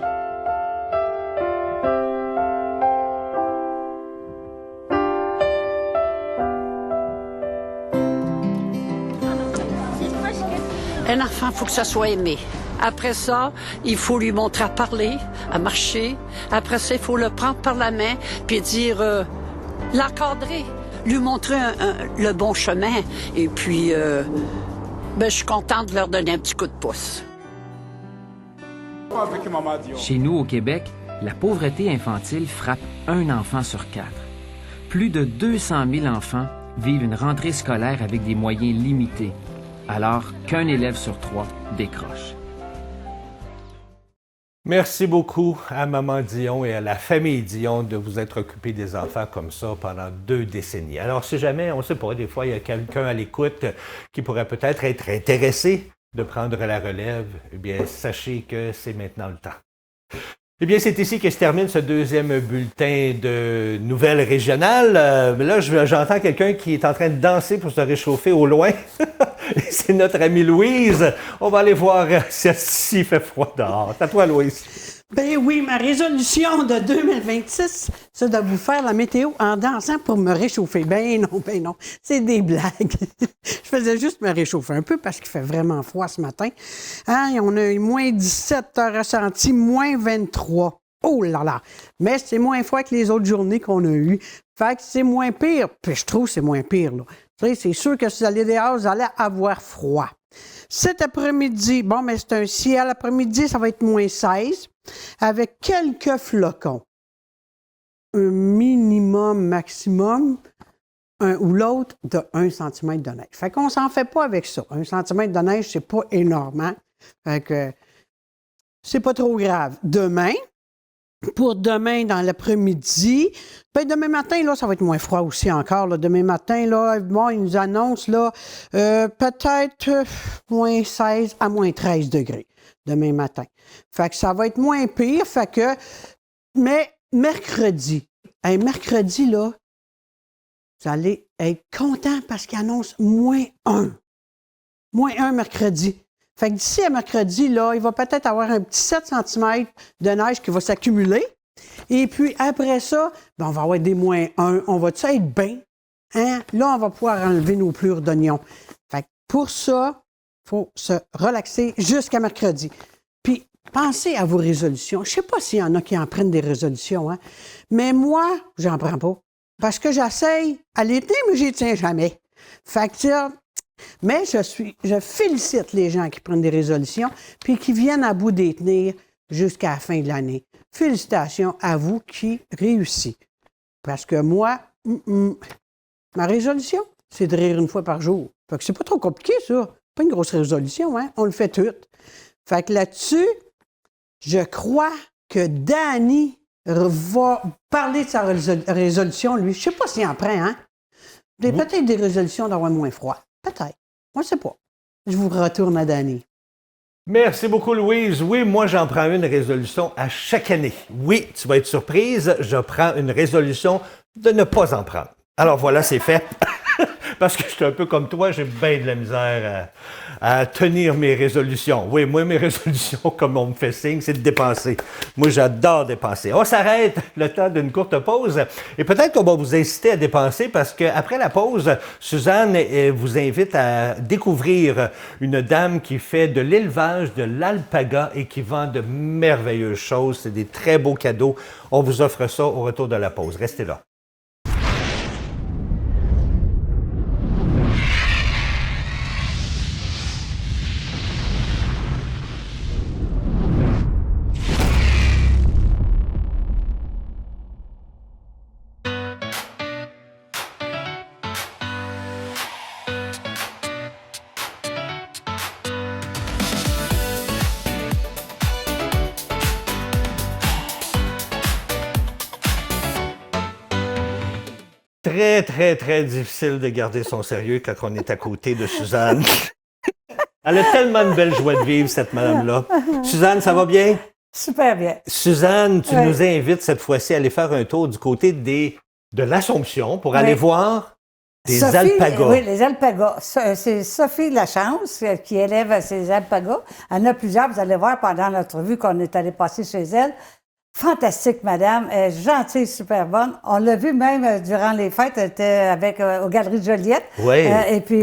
Un enfant, il faut que ça soit aimé. Après ça, il faut lui montrer à parler, à marcher. Après ça, il faut le prendre par la main puis dire, l'encadrer, lui montrer le bon chemin. Et puis, je suis contente de leur donner un petit coup de pouce. Chez nous, au Québec, la pauvreté infantile frappe un enfant sur 4. Plus de 200 000 enfants vivent une rentrée scolaire avec des moyens limités, alors qu'un élève sur 3 décroche. Merci beaucoup à Maman Dion et à la famille Dion de vous être occupé des enfants comme ça pendant 2 décennies. Alors, si jamais, on ne sait pas, des fois, il y a quelqu'un à l'écoute qui pourrait peut-être être intéressé de prendre la relève, eh bien, sachez que c'est maintenant le temps. Eh bien, c'est ici que se termine ce 2e bulletin de nouvelles régionales. Là, j'entends quelqu'un qui est en train de danser pour se réchauffer au loin. C'est notre amie Louise. On va aller voir s'il fait froid dehors. C'est à toi, Louise. Ben oui, ma résolution de 2026, c'est de vous faire la météo en dansant pour me réchauffer. Ben non, c'est des blagues. Je faisais juste me réchauffer un peu parce qu'il fait vraiment froid ce matin. On a eu moins 17, t'as ressenti moins 23. Oh là là! Mais c'est moins froid que les autres journées qu'on a eues. Fait que c'est moins pire. Puis je trouve que c'est moins pire, là. Tu sais, c'est sûr que si vous allez dehors, vous allez avoir froid. Cet après-midi, mais c'est un ciel. Après-midi, ça va être moins 16, avec quelques flocons. Un minimum, maximum, un ou l'autre, de 1 cm de neige. Fait qu'on s'en fait pas avec ça. 1 cm de neige, c'est pas énorme. Hein? Fait que c'est pas trop grave. Demain, pour demain dans l'après-midi, demain matin, là, ça va être moins froid aussi encore. Là. Demain matin, là, ils nous annoncent là, peut-être moins 16 à moins 13 degrés demain matin. Fait que ça va être moins pire. Fait que, mais mercredi, là, vous allez être content parce qu'ils annoncent moins 1. Moins 1 mercredi. Fait que d'ici à mercredi, là, il va peut-être avoir un petit 7 cm de neige qui va s'accumuler. Et puis après ça, on va avoir des moins 1. On va-tu être bien? Hein? Là, on va pouvoir enlever nos plures d'oignons. Fait que pour ça, il faut se relaxer jusqu'à mercredi. Puis, pensez à vos résolutions. Je ne sais pas s'il y en a qui en prennent des résolutions, hein? Mais moi, j'en prends pas. Parce que j'essaye à les tenir, mais je les tiens jamais. Fait que mais je félicite les gens qui prennent des résolutions puis qui viennent à bout des tenir jusqu'à la fin de l'année. Félicitations à vous qui réussissez. Parce que moi, ma résolution, c'est de rire une fois par jour. Fait que c'est pas trop compliqué, ça. Pas une grosse résolution, hein? On le fait tout. Fait que là-dessus, je crois que Danny va parler de sa résolution, lui. Je sais pas s'il en prend, hein? Peut-être des résolutions d'avoir moins froid. Peut-être. Moi, je sais pas. Je vous retourne à Danny. Merci beaucoup, Louise. Oui, moi, j'en prends une résolution à chaque année. Oui, tu vas être surprise, je prends une résolution de ne pas en prendre. Alors voilà, c'est fait. Parce que je suis un peu comme toi, j'ai bien de la misère à tenir mes résolutions. Oui, moi, mes résolutions, comme on me fait signe, c'est de dépenser. Moi, j'adore dépenser. On s'arrête le temps d'une courte pause et peut-être qu'on va vous inciter à dépenser parce qu'après la pause, Suzanne vous invite à découvrir une dame qui fait de l'élevage de l'alpaga et qui vend de merveilleuses choses. C'est des très beaux cadeaux. On vous offre ça au retour de la pause. Restez là. très, très, très difficile de garder son sérieux quand on est à côté de Suzanne. Elle a tellement de belle joie de vivre, cette madame-là. Suzanne, ça va bien? Super bien. Suzanne, tu Oui. nous invites cette fois-ci à aller faire un tour du côté de l'Assomption pour aller voir des alpagas. Oui, les alpagas. C'est Sophie Lachance qui élève ces alpagas. Elle en a plusieurs, vous allez voir pendant notre vue qu'on est allé passer chez elle. Fantastique, madame. Elle est gentille, super bonne. On l'a vu même durant les fêtes, elle était avec aux Galeries de Joliette. Oui. Et puis,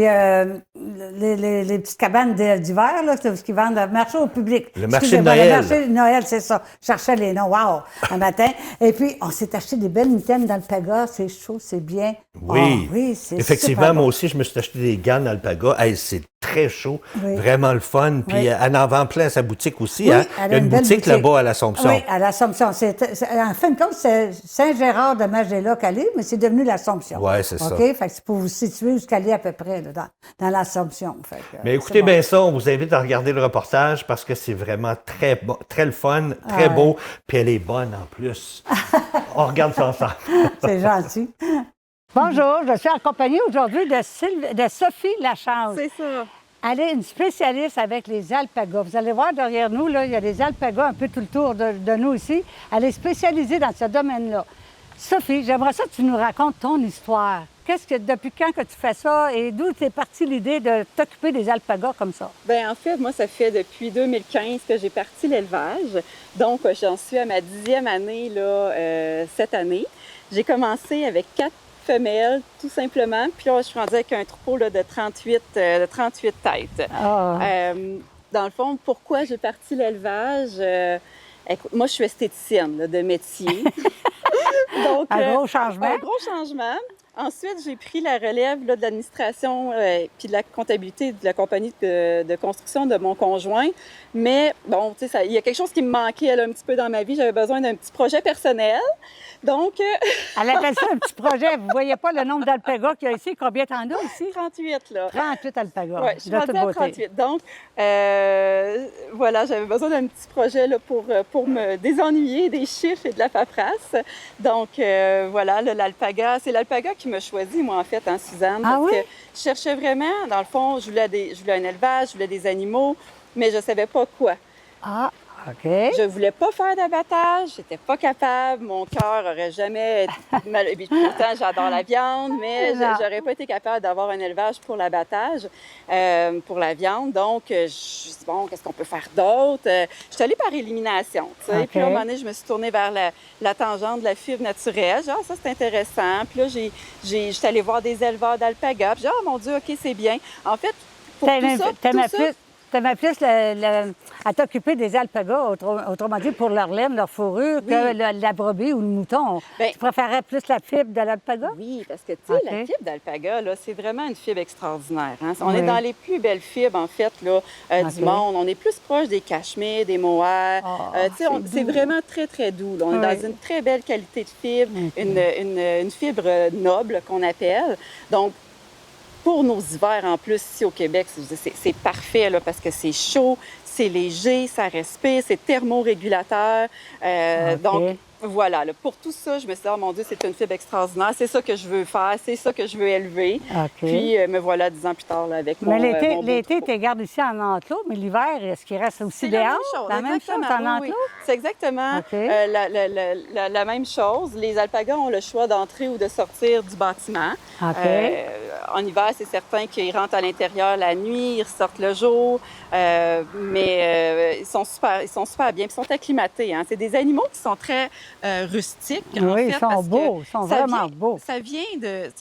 les petites cabanes d'hiver, là, c'est ce qu'ils vendent, le marché au public. Le marché de Excusez-moi, Noël. Le marché de Noël, c'est ça. Je cherchais les noms. Wow! Un matin. Et puis, on s'est acheté des belles mitaines d'alpaga. C'est chaud, c'est bien. Oui. Oh, oui, c'est Effectivement, super moi bon. aussi, je me suis acheté des gants d'alpaga. Hey, c'est très chaud, Oui. vraiment le fun. Puis Oui. elle en vend plein à sa boutique aussi. Oui, Hein? elle Il y a une belle boutique là-bas à l'Assomption. Oui, à l'Assomption. En fin de compte, c'est Saint-Gérard de Magella qu'elle est, mais c'est devenu l'Assomption. Ouais, c'est ça. OK? Fait que c'est pour vous situer où qu'elle est à peu près, là, dans l'Assomption. Fait que, Mais c'est écoutez bon. bien ça, on vous invite à regarder le reportage parce que c'est vraiment très bon, très le fun, très beau, puis elle est bonne en plus. On regarde ça ensemble. C'est gentil. Bonjour, je suis accompagnée aujourd'hui de Sophie Lachance. C'est ça. Elle est une spécialiste avec les alpagas. Vous allez voir derrière nous, là, il y a des alpagas un peu tout le tour de nous ici. Elle est spécialisée dans ce domaine-là. Sophie, j'aimerais ça que tu nous racontes ton histoire. Depuis quand que tu fais ça et d'où t'es partie l'idée de t'occuper des alpagas comme ça? Bien, en fait, moi, ça fait depuis 2015 que j'ai parti l'élevage. Donc, j'en suis à ma 10e année là, cette année. J'ai commencé avec 4 femelles, tout simplement. Puis là, je suis rendue avec un troupeau là, de 38 têtes. Ah. Dans le fond, pourquoi j'ai parti l'élevage? Écoute, moi, je suis esthéticienne là, de métier. Donc, Un gros changement. Un gros changement. Ensuite, j'ai pris la relève là, de l'administration puis de la comptabilité de la compagnie de construction de mon conjoint. Mais bon, tu sais, il y a quelque chose qui me manquait là, un petit peu dans ma vie. J'avais besoin d'un petit projet personnel. Donc... Elle appelle ça un petit projet. Vous voyez pas le nombre d'alpagas qu'il y a ici? Combien t'en as ici? 38, là. 38 alpagas. Oui, je suis de toute rendue à beauté. 38. Donc, voilà, j'avais besoin d'un petit projet là, pour me désennuyer des chiffres et de la paperasse. Donc, voilà, là, l'alpaga, c'est l'alpaga qui m'a choisi, moi, en fait, hein, Suzanne. Ah parce oui? que je cherchais vraiment, dans le fond, je voulais un élevage, je voulais des animaux, mais je ne savais pas quoi. Ah, OK. Je voulais pas faire d'abattage, j'étais pas capable, mon cœur aurait jamais été mal... Et puis, pourtant, j'adore la viande, mais Non. j'aurais pas été capable d'avoir un élevage pour l'abattage, pour la viande. Donc, je me suis dit, bon, qu'est-ce qu'on peut faire d'autre? Je suis allée par élimination, tu sais. OK. Puis, à un moment donné, je me suis tournée vers la tangente de la fibre naturelle. Genre, ça, c'est intéressant. Puis là, je suis allée voir des éleveurs d'alpagas. Puis, oh mon Dieu, OK, c'est bien. En fait, pour T'aimais plus à t'occuper des alpagas, autrement dit, pour leur laine, leur fourrure, Oui. que la brebis ou le mouton. Ben, Tu préférais plus la fibre de l'alpaga? Oui, parce que, tu sais, OK. la fibre d'alpaga, là, c'est vraiment une fibre extraordinaire. Hein? On Oui. est dans les plus belles fibres, en fait, là, du OK. monde. On est plus proche des cachemires, des mohair. Ah, Tu sais, c'est doux. vraiment très, très doux. Là. On est Oui. dans une très belle qualité de fibre, OK. une fibre noble qu'on appelle. Donc, pour nos hivers, en plus, ici au Québec, c'est parfait là, parce que c'est chaud, c'est léger, ça respire, c'est thermorégulateur. OK. Donc, voilà, là, pour tout ça, je me suis dit, oh mon Dieu, c'est une fibre extraordinaire, c'est ça que je veux faire, c'est ça que je veux élever. OK. Puis, me voilà 10 ans plus tard là, avec Mais mon beau l'été, troupeau. tu gardes ici en enclos, mais l'hiver, est-ce qu'il reste aussi C'est la dehors? même chose, La même chose exactement, en oui, enclos? oui. C'est exactement OK. la même chose. Les alpagas ont le choix d'entrer ou de sortir du bâtiment. OK. En hiver, c'est certain qu'ils rentrent à l'intérieur la nuit, ils ressortent le jour, mais ils sont super bien, puis ils sont acclimatés. Hein. C'est des animaux qui sont très rustiques. En Oui, fait, ils sont parce que beaux, ils sont ça vraiment vient- beaux. Ça vient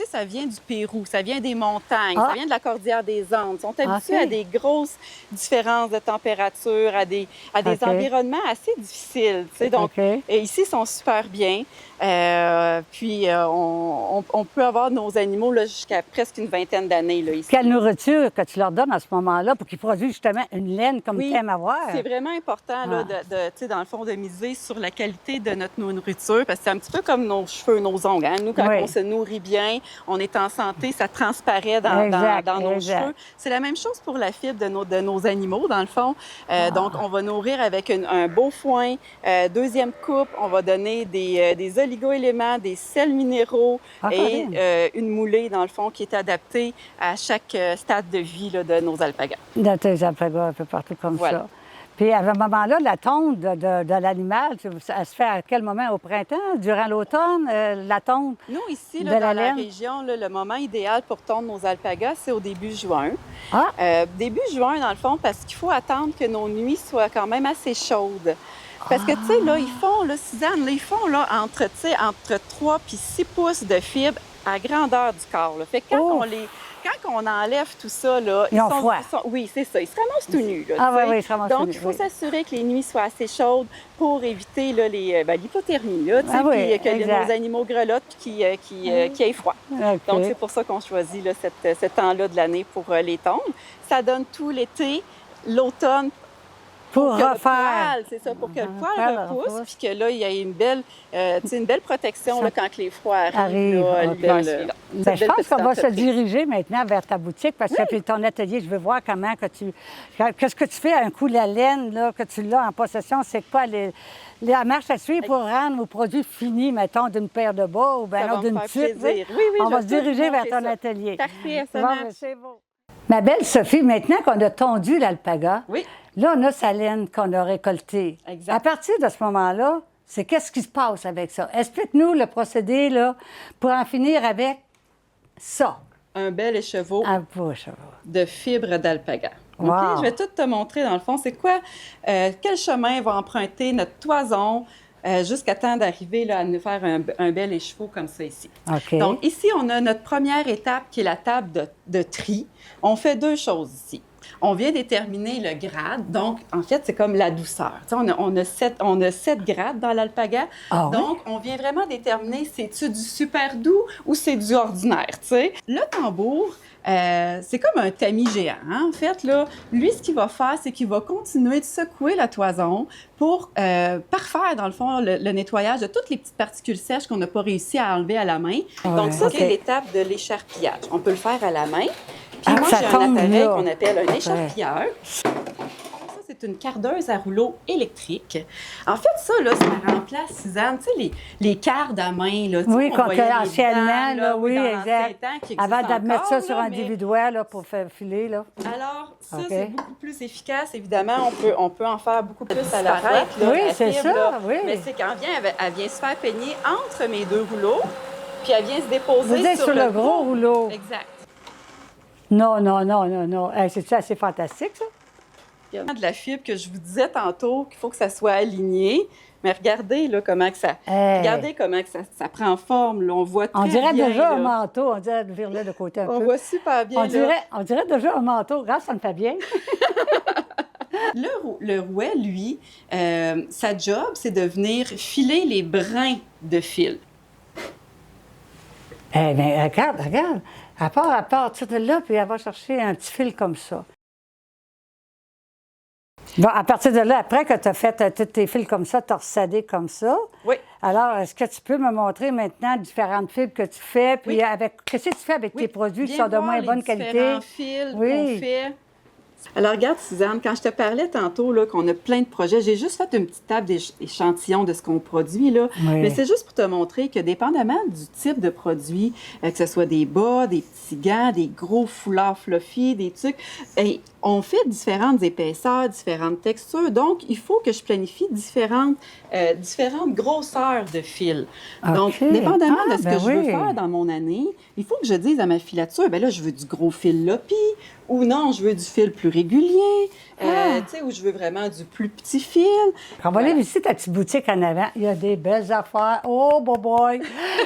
ça vient du Pérou, ça vient des montagnes, Ah. ça vient de la cordillère des Andes. Ils sont habitués OK. à des grosses différences de température, à des OK. environnements assez difficiles. Tu sais. Donc, OK. et ici, ils sont super bien. Puis, on peut avoir nos animaux là, jusqu'à presque une vingtaine d'années là, ici. Quelle nourriture que tu leur donnes à ce moment-là pour qu'ils produisent justement une laine comme Oui, tu aimes avoir? C'est vraiment important, là, Ah. tu sais, dans le fond, de miser sur la qualité de notre notre nourriture, parce que c'est un petit peu comme nos cheveux, nos ongles. Hein? Nous, quand Oui. on se nourrit bien, on est en santé, ça transparaît dans nos cheveux. C'est la même chose pour la fibre de nos animaux, dans le fond. Donc, on va nourrir avec un beau foin. Deuxième coupe, on va donner des oligo-éléments, des sels minéraux et une moulée, dans le fond, qui est adaptée à chaque stade de vie là, de nos alpagas. Dans tes alpagas, un peu partout comme Voilà. ça. Puis à ce moment-là, la tonte de l'animal, elle se fait à quel moment? Au printemps? Durant l'automne? La tonte? Nous, ici, de là, la dans la laine? région, là, le moment idéal pour tondre nos alpagas, c'est au début juin. Ah! Début juin, dans le fond, parce qu'il faut attendre que nos nuits soient quand même assez chaudes. Parce que, tu sais, là, ils font, là, Suzanne, là, ils font là, entre 3 puis 6 pouces de fibres à grandeur du corps. Là. Fait que quand on enlève tout ça, là, Ils ont froid. oui, c'est ça. Ils se ramassent tout nus. Là, Ah tu sais. oui, ils se ramassent Donc, tout nus, il faut oui. s'assurer que les nuits soient assez chaudes pour éviter là, l'hypothermie, là, tu sais, Ah oui, puis que exact. nos animaux grelottent puis qu'ils aient froid. OK. Donc, c'est pour ça qu'on choisit là, ce temps-là de l'année pour les tondre. Ça donne tout l'été, l'automne, Pour que le refaire. poil, c'est ça, pour que le poil repousse, puis que là, il y a une belle protection là, quand les froids arrivent. Là, OK. l'hiver Ben, suivant. je Belle pense petite qu'on va se entreprise. diriger maintenant vers ta boutique parce que puis ton atelier, je veux voir comment que tu... Qu'est-ce que tu fais à un coup la laine, là, que tu l'as en possession, c'est quoi la marche à suivre pour rendre au produit fini, mettons, d'une paire de bas ou Ça bien va me d'une faire tuque? plaisir. Oui, On je va vais se tout diriger vers montrer ton ça. atelier. Parfait, ça Bon, marche. ben, c'est beau. Ma belle Sophie, maintenant qu'on a tondu l'alpaga, Oui. là, on a sa laine qu'on a récoltée. Exact. À partir de ce moment-là, c'est qu'est-ce qui se passe avec ça? Explique-nous le procédé, là, pour en finir avec ça. Un bel écheveau À bouche. de fibres d'alpaga. Wow. OK? Je vais tout te montrer, dans le fond, c'est quoi, quel chemin va emprunter notre toison jusqu'à temps d'arriver là, à nous faire un bel écheveau comme ça ici. OK. Donc, ici, on a notre première étape qui est la table de tri. On fait 2 choses ici. On vient déterminer le grade. Donc, en fait, c'est comme la douceur. Tu sais, on a 7 grades dans l'alpaga. Ah oui? Donc, on vient vraiment déterminer c'est-tu du super doux ou c'est du ordinaire, tu sais. Le tambour, c'est comme un tamis géant, hein, en fait. Là, lui, ce qu'il va faire, c'est qu'il va continuer de secouer la toison pour parfaire, dans le fond, le nettoyage de toutes les petites particules sèches qu'on n'a pas réussi à enlever à la main. Donc, ça, OK. c'est l'étape de l'écharpillage. On peut le faire à la main. Puis Ah, moi, ça j'ai un tombe appareil là. qu'on appelle un écharpilleur. Ça, c'est une cardeuse à rouleau électrique. En fait, ça, là, ça remplace, Suzanne, tu sais, les cardes à main, là. Tu sais, Oui, on qu'on voyait les anciennement, dents, là, oui, dans l'ancien exact. temps, qui Avant existe de mettre ça encore, sur là, un mais- individuel, là, pour faire filer, là. Alors, ça, OK. c'est beaucoup plus efficace, évidemment. On peut en faire beaucoup plus à la fois. Oui, c'est ça, oui. Mais c'est quand elle vient se faire peigner entre mes 2 rouleaux, puis elle vient se déposer Vous êtes sur le gros rouleau. Exact. Non, non, non, non, non. Hey, c'est-tu assez fantastique, ça? Il y a de la fibre que je vous disais tantôt qu'il faut que ça soit aligné. Mais regardez là, comment que ça. Hey. Regardez comment que ça prend forme. Là. On voit très On dirait bien, déjà là. un manteau. On dirait de virer de côté un On peu. voit super bien. là. On dirait déjà un manteau. Regarde, ça me fait bien. Le rouet, lui, sa job, c'est de venir filer les brins de fil. Eh bien, regarde. À partir de là, puis elle va chercher un petit fil comme ça. Bon, à partir de là, après que tu as fait tous tes fils comme ça, tu as ressadé comme ça. Oui. Alors, est-ce que tu peux me montrer maintenant différentes fibres que tu fais? Puis Oui. qu'est-ce que tu fais avec tes produits qui Viens sont de voir moins les bonne qualité? différents fils Oui. qu'on fait. Alors, regarde, Suzanne, quand je te parlais tantôt là, qu'on a plein de projets, j'ai juste fait une petite table d'échantillons de ce qu'on produit, là. Oui. Mais c'est juste pour te montrer que, dépendamment du type de produit, que ce soit des bas, des petits gants, des gros foulards fluffy, des trucs, on fait différentes épaisseurs, différentes textures. Donc, il faut que je planifie différentes grosseurs de fil. Donc, OK. dépendamment Ah, de ce ben que je veux oui. faire dans mon année, il faut que je dise à ma filature, ben là, je veux du gros fil Lopi, ou non, je veux du fil plus régulier, tu sais, ou je veux vraiment du plus petit fil. On va aller visiter ta petite boutique en avant. Il y a des belles affaires. Oh, boy!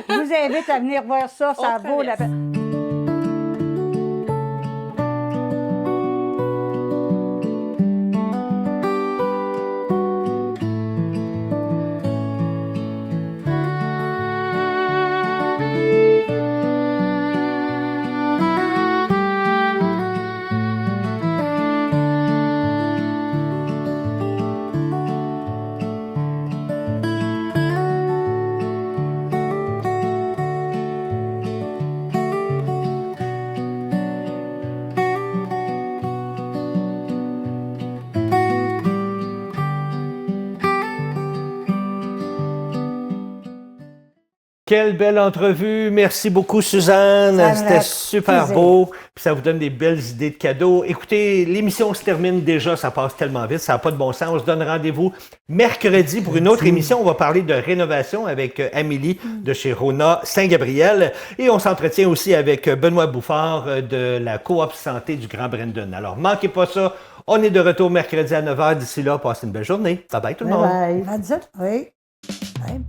Je vous invite à venir voir ça. Ça On vaut la traverse. peine. Quelle belle entrevue. Merci beaucoup, Suzanne. Ça me C'était fait super plaisir. beau. Puis ça vous donne des belles idées de cadeaux. Écoutez, l'émission se termine déjà. Ça passe tellement vite. Ça n'a pas de bon sens. On se donne rendez-vous mercredi pour une autre émission. On va parler de rénovation avec Amélie de chez Rona Saint-Gabriel. Et on s'entretient aussi avec Benoît Bouffard de la Coop Santé du Grand Brandon. Alors, manquez pas ça. On est de retour mercredi à 9h. D'ici là, passez une belle journée. Bye bye tout le monde. Bye bye. On va dire, oui. Ouais.